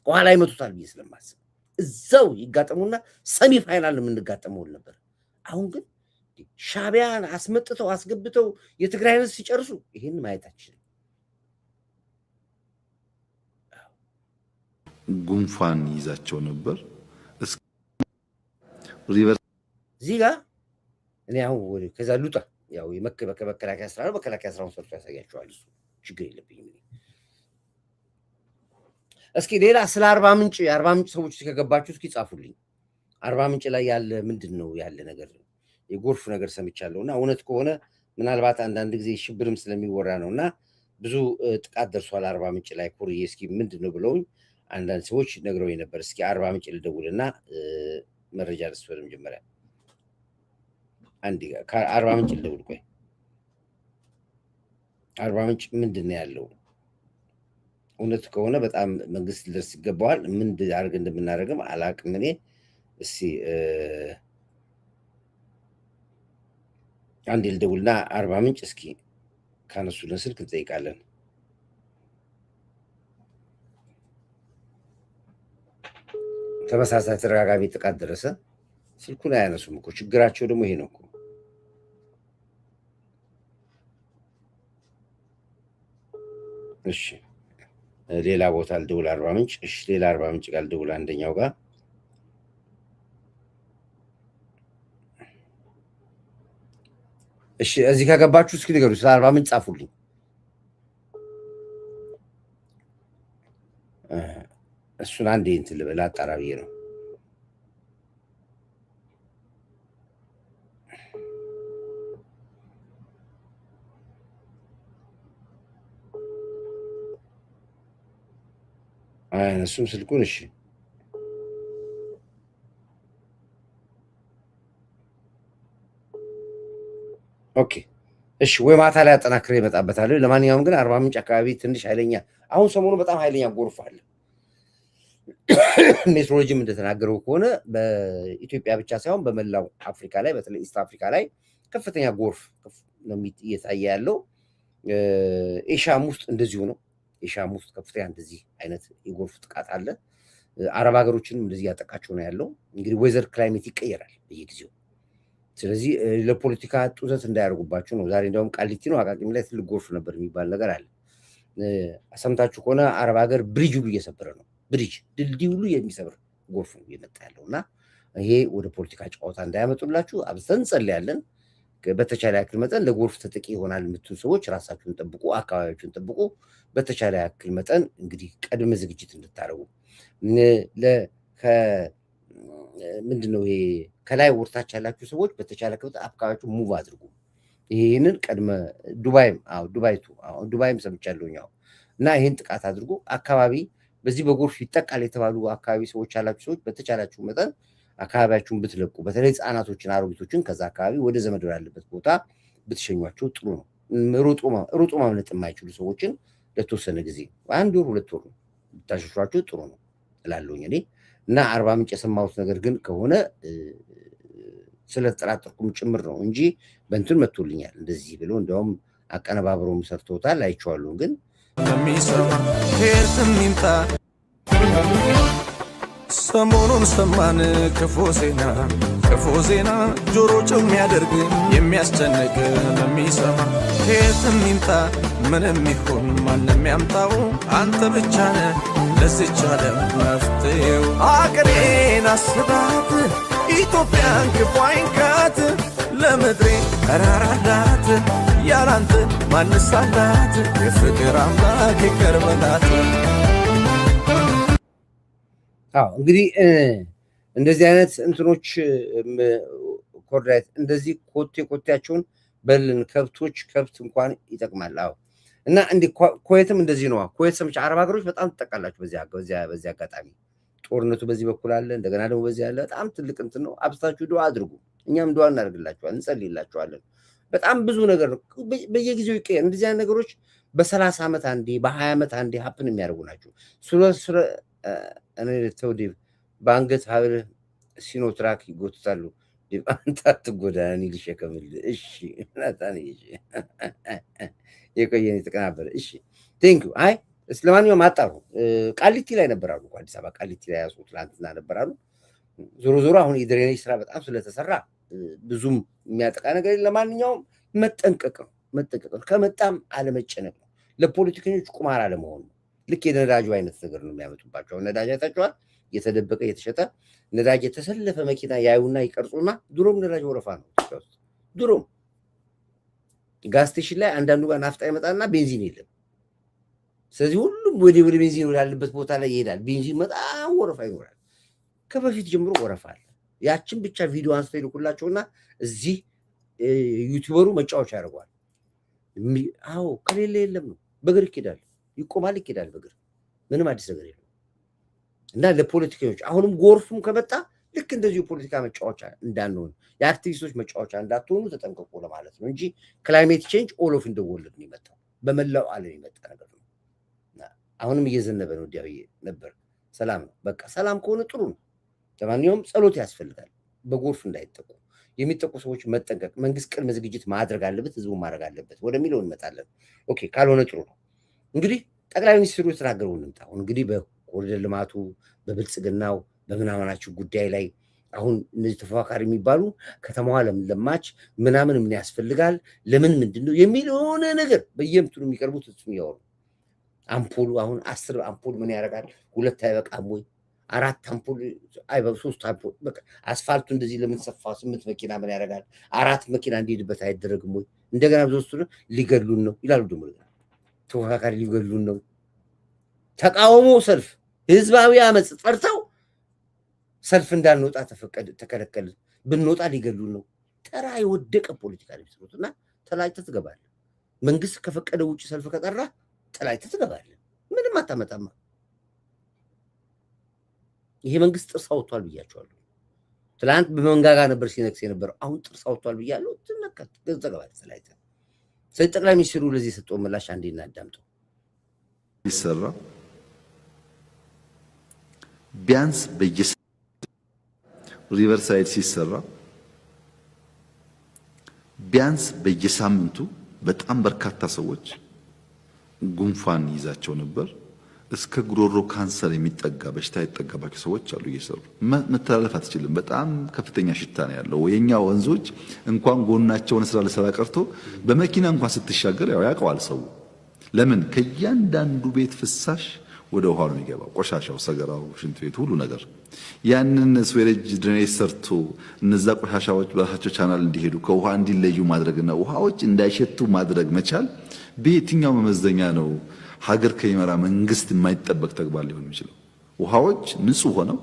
S1: ከኋላ ይመቱታል ብዬ ስለማስብ እዛው ይጋጠሙና ሰሚ ፋይናል የምንጋጠመው ነበር። አሁን ግን ሻቢያን አስመጥተው አስገብተው የትግራይ ህዝብ ሲጨርሱ ይሄን ማየታችን
S9: ጉንፋን ይዛቸው ነበር።
S1: እዚህ ጋር እኔ አሁን ከዛ ሉጣ ያው የመከላከያ ስራ ነው። መከላከያ ስራውን ሰርቶ ያሳያቸዋል። እሱ ችግር የለብኝም። እስኪ ሌላ ስለ አርባ ምንጭ ሰዎች ከገባችሁ እስኪ ጻፉልኝ። አርባ ምንጭ ላይ ያለ ምንድን ነው ያለ ነገር? የጎርፍ ነገር ሰምቻለሁና እውነት ከሆነ ምናልባት አንዳንድ ጊዜ ሽብርም ስለሚወራ ነውና ብዙ ጥቃት ደርሷል አርባ ምንጭ ላይ ኩርዬ። እስኪ ምንድን ነው ብለውኝ አንዳንድ ሰዎች ነግረውኝ ነበር። እስኪ አርባ ምንጭ ልደውልና መረጃ ልስወር። መጀመሪያ አንዴ ከአርባ ምንጭ ልደውል። ቆይ አርባ ምንጭ ምንድን ነው ያለው? እውነት ከሆነ በጣም መንግስት ሊደርስ ይገባዋል። ምን አድርገን እንደምናደርግም አላቅም እኔ። እስኪ አንዴ ልደውልና አርባ ምንጭ እስኪ ካነሱልን ስልክ እንጠይቃለን። ተመሳሳይ ተደጋጋሚ ጥቃት ደረሰ። ስልኩን አያነሱም እኮ። ችግራቸው ደግሞ ይሄ ነው እኮ። እሺ ሌላ ቦታ ልደውል አርባ ምንጭ። እሺ ሌላ አርባ ምንጭ ጋር ልደውል አንደኛው ጋር። እሺ እዚህ ከገባችሁ እስኪ ንገሩ። ስለ አርባ ምንጭ ጻፉልኝ። እሱን አንዴ እንትን ልበል አጣራ ብዬ ነው። እሱም ስልኩን። እሺ ኦኬ እሺ፣ ወይ ማታ ላይ አጠናክሬ እመጣበታለሁ። ለማንኛውም ግን አርባ ምንጭ አካባቢ ትንሽ ኃይለኛ፣ አሁን ሰሞኑ በጣም ኃይለኛ ጎርፍ አለ። ሜትሮሎጂም እንደተናገረው ከሆነ በኢትዮጵያ ብቻ ሳይሆን በመላው አፍሪካ ላይ በተለይ ኢስት አፍሪካ ላይ ከፍተኛ ጎርፍ ነው እየታየ ያለው። ኤሻም ውስጥ እንደዚሁ ነው። ኤሻም ውስጥ ከፍተኛ እንደዚህ አይነት የጎርፍ ጥቃት አለ። አረብ ሀገሮችንም እንደዚህ ያጠቃቸው ነው ያለው። እንግዲህ ዌዘር ክላይሜት ይቀየራል በየጊዜው። ስለዚህ ለፖለቲካ ጡዘት እንዳያደርጉባቸው ነው። ዛሬ እንዲያውም ቃሊቲ ነው አቃቂም ላይ ትልቅ ጎርፍ ነበር የሚባል ነገር አለ። ሰምታችሁ ከሆነ አረብ ሀገር ብሪጅ ሁሉ እየሰበረ ነው። ብሪጅ ድልድይ ሁሉ የሚሰብር ጎርፍ ነው እየመጣ ያለው እና ይሄ ወደ ፖለቲካ ጨዋታ እንዳያመጡላችሁ አብዝተን እንጸልያለን። በተቻለ ያክል መጠን ለጎርፍ ተጠቂ ይሆናል የምትሉ ሰዎች ራሳችሁን ጠብቁ፣ አካባቢያችሁን ጠብቁ። በተቻለ ያክል መጠን እንግዲህ ቀድመ ዝግጅት እንድታደርጉ ምንድነው ይሄ ከላይ ወርታች ያላችሁ ሰዎች በተቻለ ከብት አካባቢያችሁ ሙቭ አድርጉ። ይሄንን ቀድመ ዱባይም ሰምቻለሁኝ እና ይሄን ጥቃት አድርጎ አካባቢ በዚህ በጎርፍ ይጠቃል የተባሉ አካባቢ ሰዎች ያላችሁ ሰዎች በተቻላችሁ መጠን አካባቢያችሁን ብትለቁ፣ በተለይ ህፃናቶችን አሮጊቶችን ከዛ አካባቢ ወደ ዘመድ ያለበት ቦታ ብትሸኟቸው ጥሩ ነው። ሩጡ ማምለጥ የማይችሉ ሰዎችን ለተወሰነ ጊዜ 1 ወር 2 ወር ብታሸሿቸው ጥሩ ነው እላለሁኝ እኔ። እና አርባ ምንጭ የሰማሁት ነገር ግን ከሆነ ስለተጠራጠርኩም ጭምር ነው እንጂ በእንትን መጥቶልኛል እንደዚህ ብሎ እንደውም አቀነባብሮም ሰርተውታል አይቼዋለሁ። ግን
S10: ሰሞኑን ሰማን ክፉ ዜና ጆሮ ጭው የሚያደርግ የሚያስጨንቅ ለሚሰማ ከየትም ይምጣ ምንም ይሁን ማንም ያምጣው አንተ ብቻ ነህ ለዚች ዓለም መፍትሄው። አገሬን አስባት ኢትዮጵያን ክፉ አይንካት ለምድሬ ተራራላት ያላንተ ማንስ አላት የፍቅር አምላክ ይቅር በላት።
S1: እንግዲህ እንደዚህ አይነት እንትኖች ኮርዳይት እንደዚህ ኮቴያቸውን በልን ከብት እንኳን ይጠቅማል። እና እንዴ ኩዌትም እንደዚህ ነው። ኩዌት ሰምቻ አረብ ሀገሮች በጣም ትጠቃላችሁ በዚህ አጋጣሚ ጦርነቱ በዚህ በኩል አለ፣ እንደገና ደግሞ በዚህ ያለ በጣም ትልቅ እንትን ነው። አብስታችሁ ዱዓ አድርጉ፣ እኛም ዱዓ እናደርግላችኋለን፣ እንጸልይላችኋለን። በጣም ብዙ ነገር ነው በየጊዜው ይቀየር። እንደዚህ አይነት ነገሮች በ30 ዓመት አንዴ በ20 ዓመት አንዴ ሀፕን የሚያደርጉ ናቸው። እኔ ተውዲብ በአንገት ሀብል ሲኖትራክ ይጎትታሉ። አንተ አትጎዳኒ ልሸከምል። እሺ ናታን የቆየን የተቀናበረ እሺ ቴንክ ዩ። አይ ስለማንኛውም አጣሩ ቃሊቲ ላይ ነበራሉ፣ አዲስ አበባ ቃሊቲ ላይ ያሱ ትላንትና ነበራሉ። ዞሮ አሁን የድሬኔጅ ስራ በጣም ስለተሰራ ብዙም የሚያጠቃ ነገር የለም። ለማንኛውም መጠንቀቅ ነው። ከመጣም አለመጨነቅ ነው። ለፖለቲከኞች ቁማር አለመሆን ነው። ልክ የነዳጁ አይነት ነገር ነው የሚያመጡባቸው። ነዳጅ አይታችኋል፣ እየተደበቀ እየተሸጠ ነዳጅ የተሰለፈ መኪና ያዩና ይቀርጹና ድሮም ነዳጅ ወረፋ ነው ኢትዮጵያ ውስጥ። ድሮም ጋዝ ስቴሽን ላይ አንዳንዱ ጋር ናፍጣ ይመጣና ቤንዚን የለም። ስለዚህ ሁሉም ወደ ቤንዚን ወዳለበት ቦታ ላይ ይሄዳል። ቤንዚን በጣም ወረፋ ይኖራል። ከበፊት ጀምሮ ወረፋ አለ። ያችን ብቻ ቪዲዮ አንስቶ ይልኩላቸውና እዚህ ዩቲዩበሩ መጫወቻ ያደርገዋል። ከሌለ የለም ነው። በእግር ይኬዳል፣ ይቆማል፣ ይኬዳል በእግር ምንም አዲስ ነገር የለም። እና ለፖለቲከኞች አሁንም ጎርፉም ከመጣ ልክ እንደዚሁ የፖለቲካ መጫወቻ እንዳንሆን የአክቲቪስቶች መጫወቻ እንዳትሆኑ ተጠንቀቁ ለማለት ነው እንጂ ክላይሜት ቼንጅ ኦል ኦፍ እንደወለድ ነው የመጣው። በመላው ዓለም የመጣ ነገር ነው። አሁንም እየዘነበ ነው። ዲያውዬ ነበር። ሰላም ነው። በቃ ሰላም ከሆነ ጥሩ ነው። ለማንኛውም ጸሎት ያስፈልጋል። በጎርፍ እንዳይጠቁ የሚጠቁ ሰዎች መጠንቀቅ፣ መንግስት ቅድመ ዝግጅት ማድረግ አለበት፣ ህዝቡ ማድረግ አለበት ወደሚለው እንመጣለን። ኦኬ ካልሆነ ጥሩ ነው። እንግዲህ ጠቅላይ ሚኒስትሩ የተናገረው እንምጣ። አሁን እንግዲህ በኮሪደር ልማቱ በብልጽግናው በምናምናችሁ ጉዳይ ላይ አሁን እነዚህ ተፎካካሪ የሚባሉ ከተማዋ ለምን ለማች ምናምን ምን ያስፈልጋል ለምን ምንድነው የሚል የሆነ ነገር በየምትሉ የሚቀርቡት እሱን ያወሩ። አምፖሉ አሁን 10 አምፖል ምን ያደርጋል? 2 አይበቃም ወይ? 4 አምፖል አይበቃ? 3 አምፖል በቃ አስፋልቱ እንደዚህ ለምን ሰፋ? 8 መኪና ምን ያደርጋል? 4 መኪና እንዲሄድበት አይደረግም ወይ? እንደገና ብዙ ሊገሉን ነው ይላሉ። ደግሞ ተፎካካሪ ሊገሉን ነው። ተቃውሞ ሰልፍ፣ ህዝባዊ አመጽ ጠርተው ሰልፍ እንዳንወጣ ተከለከለ። ብንወጣ ሊገሉን ነው። ተራ የወደቀ ፖለቲካ ሊሰሩትና ተላጭተህ ትገባለህ። መንግስት ከፈቀደ ውጭ ሰልፍ ከጠራ ተላጭተህ ትገባለህ። ምንም አታመጣማ። ይሄ መንግስት ጥርስ አውጥቷል ብያቸዋለሁ። ትላንት በመንጋጋ ነበር ሲነክስ የነበረው፣ አሁን ጥርስ አውጥቷል ብያለሁ። ትነካት ገዘገባል ተላጭተህ። ስለዚህ ጠቅላይ ሚኒስትሩ ለዚህ የሰጠው ምላሽ አንዴ እናዳምጠው።
S9: ይሰራ ቢያንስ ሪቨርሳይድ ሲሰራ ቢያንስ በየሳምንቱ በጣም በርካታ ሰዎች ጉንፋን ይዛቸው ነበር። እስከ ጉሮሮ ካንሰር የሚጠጋ በሽታ ይጠጋባቸው ሰዎች አሉ። እየሰሩ መተላለፍ አትችልም። በጣም ከፍተኛ ሽታ ነው ያለው። የኛ ወንዞች እንኳን ጎናቸውን ስራ ለሰራ ቀርቶ በመኪና እንኳን ስትሻገር ያውቀዋል ሰው። ለምን ከእያንዳንዱ ቤት ፍሳሽ ወደ ውሃ ነው የሚገባው። ቆሻሻው፣ ሰገራው፣ ሽንት ቤቱ፣ ሁሉ ነገር ያንን ስዌሬጅ ድሬኔጅ ሰርቶ እነዛ ቆሻሻዎች በራሳቸው ቻናል እንዲሄዱ ከውሃ እንዲለዩ ማድረግና ውሃዎች እንዳይሸቱ ማድረግ መቻል በየትኛው መመዘኛ ነው ሀገር ከሚመራ መንግስት የማይጠበቅ ተግባር ሊሆን የሚችለው? ውሃዎች ንጹህ ሆነው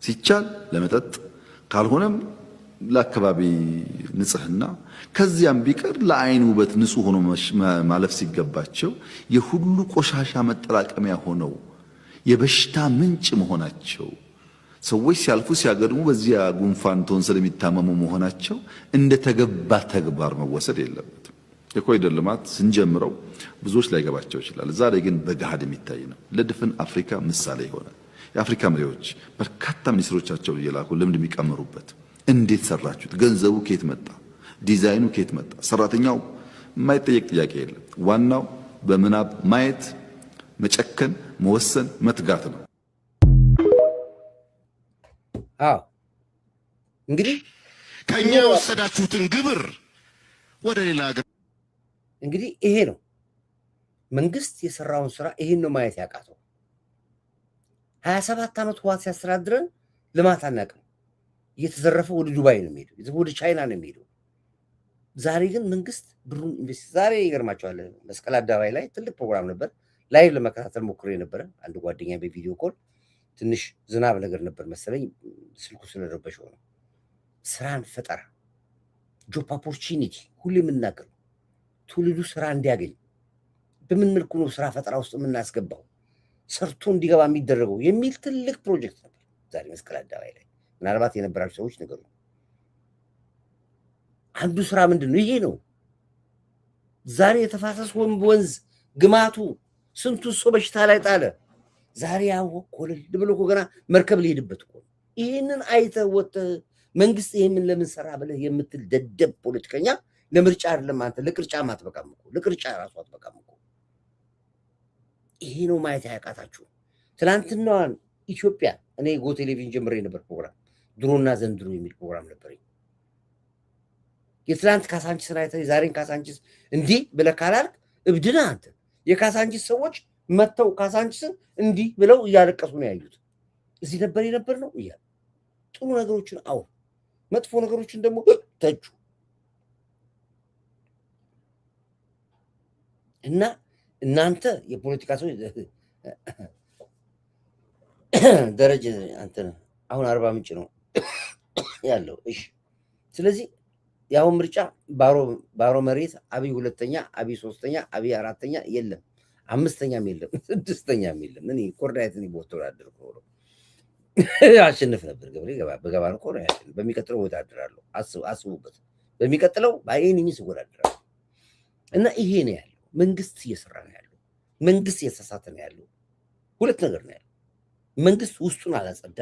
S9: ሲቻል ለመጠጥ ካልሆነም ለአካባቢ ንጽህና ከዚያም ቢቀር ለአይን ውበት ንጹህ ሆኖ ማለፍ ሲገባቸው የሁሉ ቆሻሻ መጠራቀሚያ ሆነው የበሽታ ምንጭ መሆናቸው ሰዎች ሲያልፉ ሲያገድሙ በዚያ ጉንፋን ቶንሲል የሚታመሙ መሆናቸው እንደ ተገባ ተግባር መወሰድ የለበትም። የኮሪደር ልማት ስንጀምረው ብዙዎች ላይገባቸው ይችላል። ዛሬ ግን በገሃድ የሚታይ ነው። ለድፍን አፍሪካ ምሳሌ ይሆናል። የአፍሪካ መሪዎች በርካታ ሚኒስትሮቻቸው እየላኩ ልምድ የሚቀመሩበት እንዴት ሰራችሁት? ገንዘቡ ከየት መጣ? ዲዛይኑ ከየት መጣ? ሰራተኛው የማይጠየቅ ጥያቄ የለም። ዋናው በምናብ ማየት፣ መጨከን፣ መወሰን፣ መትጋት ነው።
S1: አዎ እንግዲህ
S11: ከኛ የወሰዳችሁትን ግብር ወደ ሌላ ሀገር
S1: እንግዲህ ይሄ ነው መንግስት የሰራውን ስራ ይሄን ነው ማየት ያቃተው። 27 ዓመት ህወሓት ሲያስተዳድረን ልማት አናውቅም። እየተዘረፈ ወደ ዱባይ ነው የሚሄደው፣ ወደ ቻይና ነው የሚሄደው። ዛሬ ግን መንግስት ብሩን ኢንቨስት ዛሬ ይገርማቸዋል። መስቀል አደባባይ ላይ ትልቅ ፕሮግራም ነበር። ላይቭ ለመከታተል ሞክሬ ነበረ። አንድ ጓደኛ በቪዲዮ ኮል ትንሽ ዝናብ ነገር ነበር መሰለኝ ስልኩ ስለረበሸው ነው። ስራን ፈጠራ ጆብ ኦፖርቹኒቲ ሁሉ የምናገረው ትውልዱ ስራ እንዲያገኝ በምን መልኩ ነው ስራ ፈጠራ ውስጥ የምናስገባው ሰርቶ እንዲገባ የሚደረገው የሚል ትልቅ ፕሮጀክት ነበር ዛሬ መስቀል አደባባይ ላይ። ምናልባት የነበራችሁ ሰዎች ነገሩ አንዱ ስራ ምንድነው? ይሄ ነው። ዛሬ የተፋሰስ ወንዝ ግማቱ ስንቱ ሰው በሽታ ላይ ጣለ። ዛሬ ያው ኮለል ብሎ ገና መርከብ ሊሄድበት እኮ ይሄንን አይተህ ወጥተህ መንግስት ይሄንን ለምን ሰራ ብለህ የምትል ደደብ ፖለቲከኛ ለምርጫ አይደለም አንተ ለቅርጫ ማትበቃም እኮ ለቅርጫ ራሱ አትበቃም እኮ። ይሄ ነው ማየት ያቃታችሁ። ትናንትናዋን ኢትዮጵያ እኔ ጎ ቴሌቪዥን ጀምሬ ነበር ፕሮግራም ድሮና ዘንድሮ የሚል ፕሮግራም ነበር። የትላንት ካሳንቺስን አይተህ ዛሬን ካሳንቺስ እንዲህ ብለህ ካላልክ እብድ ነህ አንተ። የካሳንቺስ ሰዎች መተው ካሳንቺስን እንዲህ ብለው እያለቀሱ ነው ያዩት። እዚህ ነበር የነበር ነው እያሉ ጥሩ ነገሮችን አው መጥፎ ነገሮችን ደግሞ ተቹ እና እናንተ የፖለቲካ ሰዎች ደረጀ አንተ አሁን 40 ምንጭ ነው ያለው። እሺ ስለዚህ ያው ምርጫ ባሮ መሬት አብይ ሁለተኛ፣ አብይ ሶስተኛ፣ አብይ አራተኛ የለም፣ አምስተኛም የለም፣ ስድስተኛም የለም። እኔ ኮርዳይትን ይወጣራደር ነው አሸንፍ ነበር ገብሬ በገባ ነው ኮራ ያሸንፍ። በሚቀጥለው ወዳደራለሁ አስቡበት። በሚቀጥለው ባይኔኒስ ወዳደራለሁ እና ይሄ ነው ያለው። መንግስት እየሰራ ነው ያለው። መንግስት እየተሳሳተ ነው ያለው። ሁለት ነገር ነው ያለው። መንግስት ውስጡን አላጸዳ።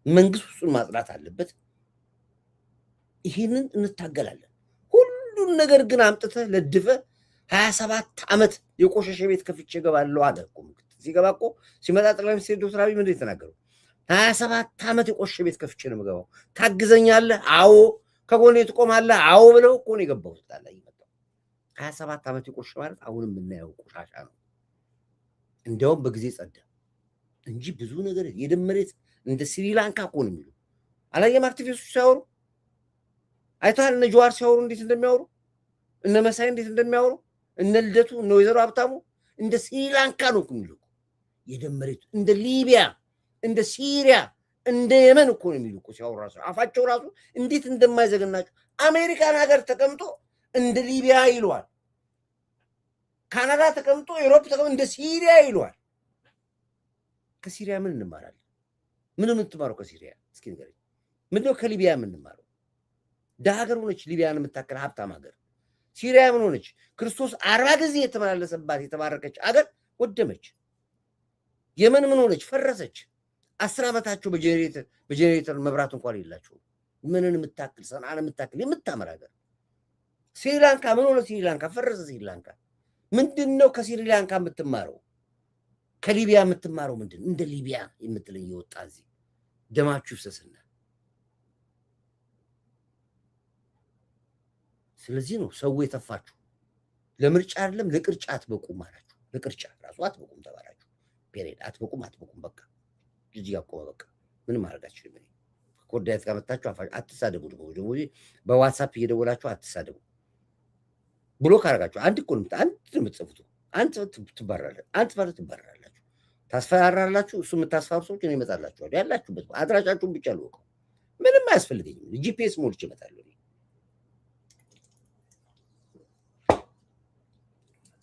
S1: መንግስት ውስጡን ማጽዳት አለበት። ይሄንን እንታገላለን። ሁሉን ነገር ግን አምጥተህ ለድፈ 27 ዓመት የቆሸሸ ቤት ከፍቼ ገባለሁ አለ እኮ። ሲገባ እኮ ሲመጣ ጠቅላይ ሚኒስትር ዶክተር አብይ ምንድን የተናገረው? 27 ዓመት የቆሸሸ ቤት ከፍቼ ነው የምገባው። ታግዘኛለህ? አዎ። ከጎኔ ትቆማለህ? አዎ ብለው እኮ ነው የገባው። ስልጣን ላይ ይመጣው 27 ዓመት የቆሸ ማለት አሁንም የምናየው ቆሻሻ ነው። እንዲያውም በጊዜ ጸዳ እንጂ ብዙ ነገር የደም መሬት እንደ ስሪላንካ እኮ ነው የሚሉ አላየም? አክቲቪስቶች ሲያወሩ አይተሃል? እነ ጀዋር ሲያወሩ እንዴት እንደሚያወሩ፣ እነ መሳይ እንዴት እንደሚያወሩ፣ እነ ልደቱ እነ ወይዘሮ ሀብታሙ እንደ ስሪላንካ ነው የሚሉ የደም መሬት እንደ ሊቢያ እንደ ሲሪያ እንደ የመን እኮ ነው የሚሉ እኮ ሲያወሩ ራሱ አፋቸው ራሱ እንዴት እንደማይዘገናቸው። አሜሪካን ሀገር ተቀምጦ እንደ ሊቢያ ይሏል። ካናዳ ተቀምጦ ዩሮፕ ተቀምጦ እንደ ሲሪያ ይሏል። ከሲሪያ ምን እንማራለን? ምን የምትማረው ከሲሪያ? እስኪ ንገረኝ። ምንድነው ከሊቢያ የምንማረው? ደሃ ሀገር ሆነች ሊቢያን የምታከል ሀብታም ሀገር። ሲሪያ ምን ሆነች? ክርስቶስ 40 ጊዜ የተመላለሰባት የተባረከች ሀገር ወደመች። የመን ምን ሆነች? ፈረሰች። 10 ዓመታቸው በጄኔሬተር መብራት እንኳን የላቸው። ምንን የምታክል ሰንዓን የምታክል የምታምር ሀገር። ስሪላንካ ምን ሆነ? ስሪላንካ ፈረሰ። ስሪላንካ ምንድነው ከስሪላንካ የምትማረው? ከሊቢያ የምትማረው ምንድን? እንደ ሊቢያ የምትለኝ የወጣ እዚህ ደማችሁ ይፍሰስና። ስለዚህ ነው ሰው የተፋችሁ። ለምርጫ አይደለም ለቅርጫ አትበቁም አላችሁ። ለቅርጫ ራሱ አትበቁም ተባላችሁ። ፔሬድ አትበቁም። በቃ እዚህ ያቆመ በቃ ምንም ማድረጋችሁ ነው። ኮርዳይት ካመጣችሁ አትሳደቡ። ደግሞ በዋትስአፕ እየደወላችሁ አትሳደቡ። ብሎክ አደረጋችሁ። አንድ እኮ ነው አንድ የምትጽፉት። አንተ ትባራለህ፣ አንተ ፈርት ትባራላችሁ። ታስፈራራላችሁ። እሱ የምታስፈራሩ ሰዎች እኔ እመጣላችኋለሁ። ያላችሁበት አድራሻችሁን ብቻ ልወቀው። ምንም አያስፈልገኝም። ጂፒኤስ ሞልቼ እመጣለሁ።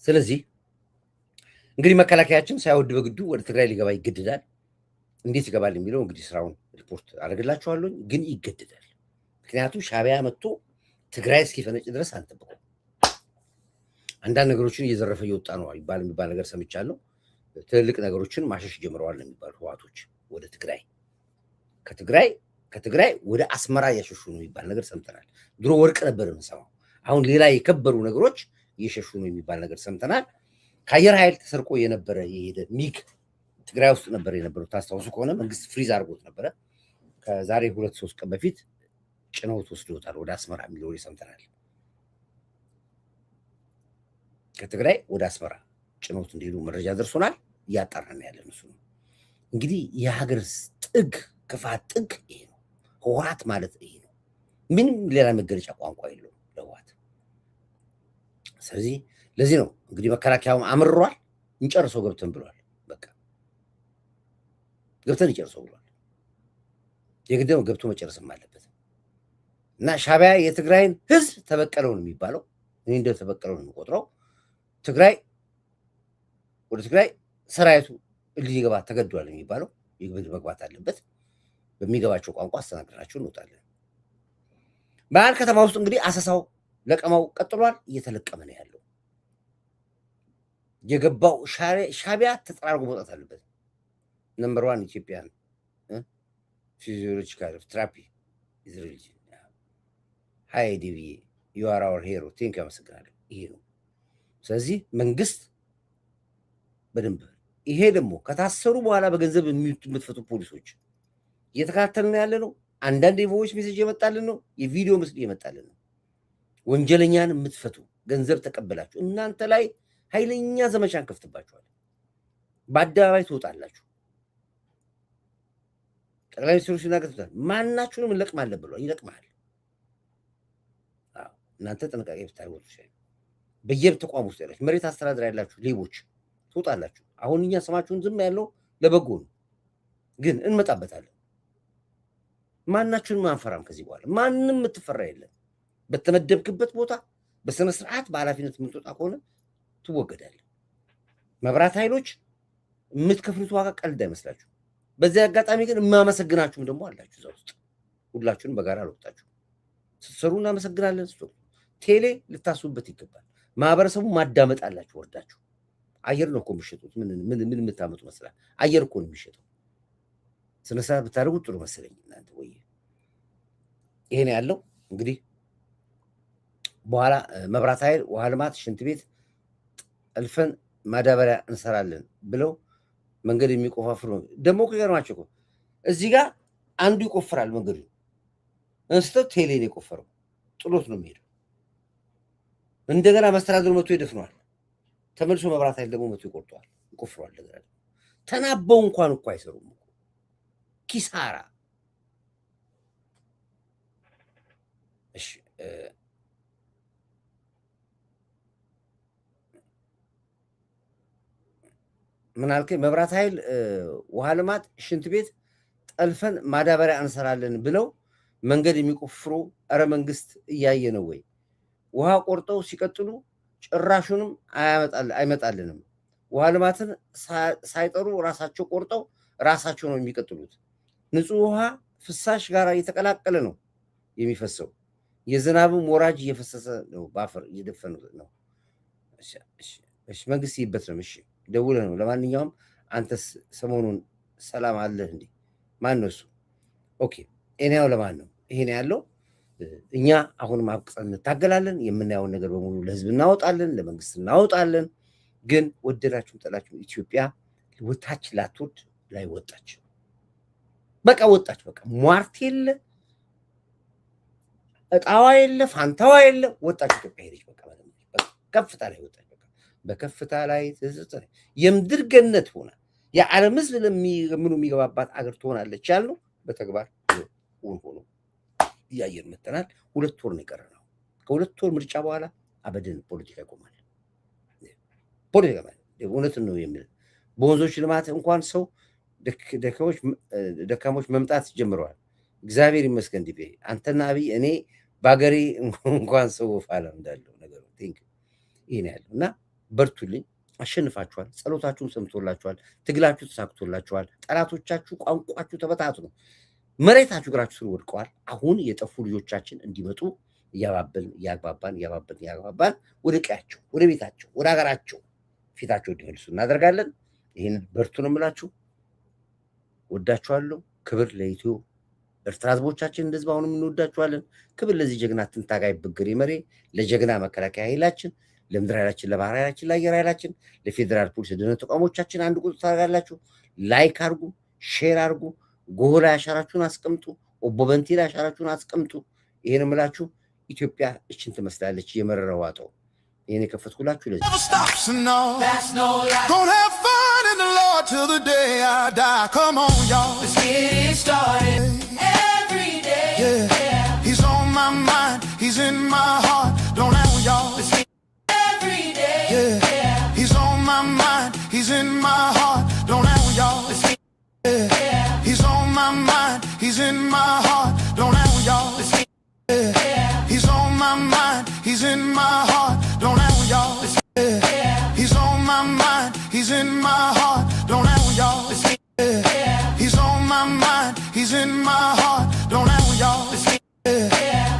S1: ስለዚህ እንግዲህ መከላከያችን ሳይወድ በግዱ ወደ ትግራይ ሊገባ ይገደዳል። እንዴት ይገባል የሚለው እንግዲህ ስራውን ሪፖርት አደርግላችኋለሁ። ግን ይገደዳል። ምክንያቱም ሻዕቢያ መጥቶ ትግራይ እስኪፈነጭ ድረስ አንጠብቀው። አንዳንድ ነገሮችን እየዘረፈ እየወጣ ነው የሚባል ነገር ሰምቻለሁ። ትልልቅ ነገሮችን ማሸሽ ጀምረዋል የሚባሉ ህዋቶች ወደ ትግራይ ከትግራይ ወደ አስመራ እያሸሹ ነው የሚባል ነገር ሰምተናል። ድሮ ወርቅ ነበር የምንሰማው። አሁን ሌላ የከበሩ ነገሮች እየሸሹ ነው የሚባል ነገር ሰምተናል። ከአየር ኃይል ተሰርቆ የነበረ የሄደ ሚግ ትግራይ ውስጥ ነበር የነበረው። ታስታውሱ ከሆነ መንግስት ፍሪዝ አድርጎት ነበረ። ከዛሬ 2-3 ቀን በፊት ጭነውት ወስዶታል ወደ አስመራ የሚል ወሬ ሰምተናል። ከትግራይ ወደ አስመራ ጭነውት እንዲሄዱ መረጃ ደርሶናል። እያጣራን ያለን እሱ ነው። እንግዲህ የሀገር ጥግ ክፋት ጥግ ይሄ ነው። ህወሓት ማለት ይሄ ነው። ምንም ሌላ መገለጫ ቋንቋ የለውም ለህወሓት። ስለዚህ ለዚህ ነው እንግዲህ መከላከያውም አምርሯል። እንጨርሰው ገብተን ብሏል። በቃ ገብተን እንጨርሰው ብሏል። የግድ ነው ገብቶ መጨረስም አለበት እና ሻዕቢያ የትግራይን ህዝብ ተበቀለው ነው የሚባለው። እኔ እንደ ተበቀለው ነው የምቆጥረው። ወደ ትግራይ ሰራዊቱ ሊገባ ተገዷል የሚባለው የግድ መግባት አለበት። በሚገባቸው ቋንቋ አስተናግደናቸው እንወጣለን። መሀል ከተማ ውስጥ እንግዲህ አሰሳው ለቀማው ቀጥሏል። እየተለቀመ ነው ያለው። የገባው ሻዕቢያ ተጠራርጎ መውጣት አለበት። ነምበር 1 ኢትዮጵያን ፊዚዮሎጂካል ትራፒ ኢዝራኤል ሃይ ዲቪ ዩ አር አወር ሄሮ ቴንክ ያመሰግናለሁ። ይሄ ነው። ስለዚህ መንግስት በደንብ ይሄ ደግሞ ከታሰሩ በኋላ በገንዘብ የምትፈቱ ፖሊሶች እየተከታተልን ያለ ነው። አንዳንድ የቮይስ ሜሴጅ የመጣልን ነው፣ የቪዲዮ ምስል የመጣልን ነው። ወንጀለኛን የምትፈቱ ገንዘብ ተቀበላችሁ እናንተ ላይ ኃይለኛ ዘመቻ እንከፍትባችኋል። በአደባባይ ትወጣላችሁ። ጠቅላይ ሚኒስትሩ ሲናገር ማናችሁንም እንለቅማለን ብሏል። ይለቅማል። እናንተ ጥንቃቄ ብታደርጉ ይችላል። በየተቋም ውስጥ ያላችሁ መሬት አስተዳደር ያላችሁ ሌቦች ትወጣላችሁ። አሁን እኛ ስማችሁን ዝም ያለው ለበጎ ነው፣ ግን እንመጣበታለን። ማናችሁንም አንፈራም። ከዚህ በኋላ ማንም የምትፈራ የለም። በተመደብክበት ቦታ በስነ ስርዓት በኃላፊነት የምትወጣ ከሆነ ትወገዳለህ። መብራት ኃይሎች የምትከፍሉት ዋጋ ቀልድ አይመስላችሁ። በዚህ አጋጣሚ ግን የማመሰግናችሁም ደግሞ አላችሁ። እዛ ውስጥ ሁላችሁንም በጋራ አልወጣችሁ ስትሰሩ እናመሰግናለን። ቴሌ ልታስቡበት ይገባል። ማህበረሰቡ ማዳመጥ አላችሁ። ወርዳችሁ አየር ነው እኮ የሚሸጡት። ምን የምታመጡ መስላል? አየር እኮ ነው የሚሸጠው። ስነ ስርዓት ብታደርጉት ጥሩ መሰለኝ እናንተ። ወይ ይሄን ያለው እንግዲህ በኋላ መብራት ኃይል፣ ውሃ ልማት፣ ሽንት ቤት ጠልፈን ማዳበሪያ እንሰራለን ብለው መንገድ የሚቆፋፍሩ ደግሞ ከገርማቸው እኮ እዚህ ጋር አንዱ ይቆፍራል። መንገዱ እንስተው ቴሌን የቆፈረው ጥሎት ነው የሚሄደው። እንደገና መስተዳድሩ መቶ ይደፍነዋል። ተመልሶ መብራት ኃይል ደግሞ መቶ ይቆርጠዋል፣ ይቆፍረዋል። እንደገና ተናበው እንኳን እኮ አይሰሩም። ኪሳራ። እሺ ምን አልከኝ? መብራት ኃይል፣ ውሃ ልማት፣ ሽንት ቤት ጠልፈን ማዳበሪያ እንሰራለን ብለው መንገድ የሚቆፍሩ እረ መንግስት እያየ ነው ወይ? ውሃ ቆርጠው ሲቀጥሉ ጭራሹንም አይመጣልንም። ውሃ ልማትን ሳይጠሩ ራሳቸው ቆርጠው ራሳቸው ነው የሚቀጥሉት። ንጹህ ውሃ ፍሳሽ ጋር እየተቀላቀለ ነው የሚፈሰው። የዝናብም ወራጅ እየፈሰሰ ነው፣ በአፈር እየደፈኑ ነው። እሺ መንግስት ይበት ነው። እሺ ደውለህ ነው። ለማንኛውም አንተስ ሰሞኑን ሰላም አለህ እንዴ? ማን ነው እሱ? ኦኬ እኔው ለማን ነው ይሄን ያለው? እኛ አሁንም አብቅጸን እንታገላለን። የምናየውን ነገር በሙሉ ለህዝብ እናወጣለን፣ ለመንግስት እናወጣለን። ግን ወደዳችሁም ጠላችሁ ኢትዮጵያ ወታች ላትወድ ላይ ወጣች። በቃ ወጣች። በቃ ሟርት የለ እጣዋ የለ ፋንታዋ የለ ወጣች። ኢትዮጵያ ሄደች። በቃ ከፍታ ላይ ወጣች። በከፍታ ላይ የምድር ገነት ሆና የዓለም ህዝብ ለሚገምኑ የሚገባባት አገር ትሆናለች ያልነው በተግባር ሆኖ እያየን መጥተናል። 2 ወር ነው የቀረነው። ከ2 ወር ምርጫ በኋላ አበደን ፖለቲካ ይቆማል። ፖለቲካ ማለት እውነትን ነው የሚል በወንዞች ልማት እንኳን ሰው ደካሞች መምጣት ጀምረዋል። እግዚአብሔር ይመስገን። ዲቤ አንተና አብይ እኔ ባገሬ እንኳን ሰው ፋላ እንዳለው ነገር ቲንክ ይሄን ያለው እና በርቱልኝ። አሸንፋችኋል። ጸሎታችሁን ሰምቶላችኋል። ትግላችሁ ተሳክቶላችኋል። ጠላቶቻችሁ ቋንቋችሁ ተበታትኖ መሬታችሁ እግራችሁ ስር ወድቀዋል። አሁን የጠፉ ልጆቻችን እንዲመጡ እያግባባን ወደ ቀያቸው፣ ወደ ቤታቸው፣ ወደ ሀገራቸው ፊታቸው እንዲመልሱ እናደርጋለን። ይህን በርቱ ነው የምላችሁ። ወዳችኋለሁ። ክብር ለኢትዮ ኤርትራ ህዝቦቻችን፣ እንደዚህ አሁንም እንወዳችኋለን። ክብር ለዚህ ጀግና ትንታጋይ ብግር መሪ፣ ለጀግና መከላከያ ኃይላችን፣ ለምድር ኃይላችን፣ ለባህር ኃይላችን፣ ለአየር ኃይላችን፣ ለፌዴራል ፖሊስ ደህንነት ተቋሞቻችን አንድ ቁጥር ታደርጋላችሁ። ላይክ አርጉ፣ ሼር አርጉ፣ ጎላ ያሻራችሁን አስቀምጡ፣ ኦቦ በንቲ ላይ ያሻራችሁን አስቀምጡ። ይሄን እምላችሁ ኢትዮጵያ እችን ትመስላለች። የመረረው ዋጠው ይሄን የከፈትኩላችሁ ለዚህ
S11: Gonna have fun in the Lord till the day I die. Come on, y'all. Let's get it started. Every day. Yeah. He's on my mind. He's in my heart. Don't know, y'all. Let's get every day. Yeah. He's on my mind. He's in my heart. Don't know, y'all. Let's get He's on my mind. He's in my heart. Don't know, y'all. Let's get He's on my mind. He's in my heart. Don't know, y'all. He's on my mind. He's in my heart. Don't know, y'all. He's on my mind. He's in my heart. Don't know, y'all.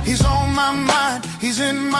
S11: He's on my mind. He's in my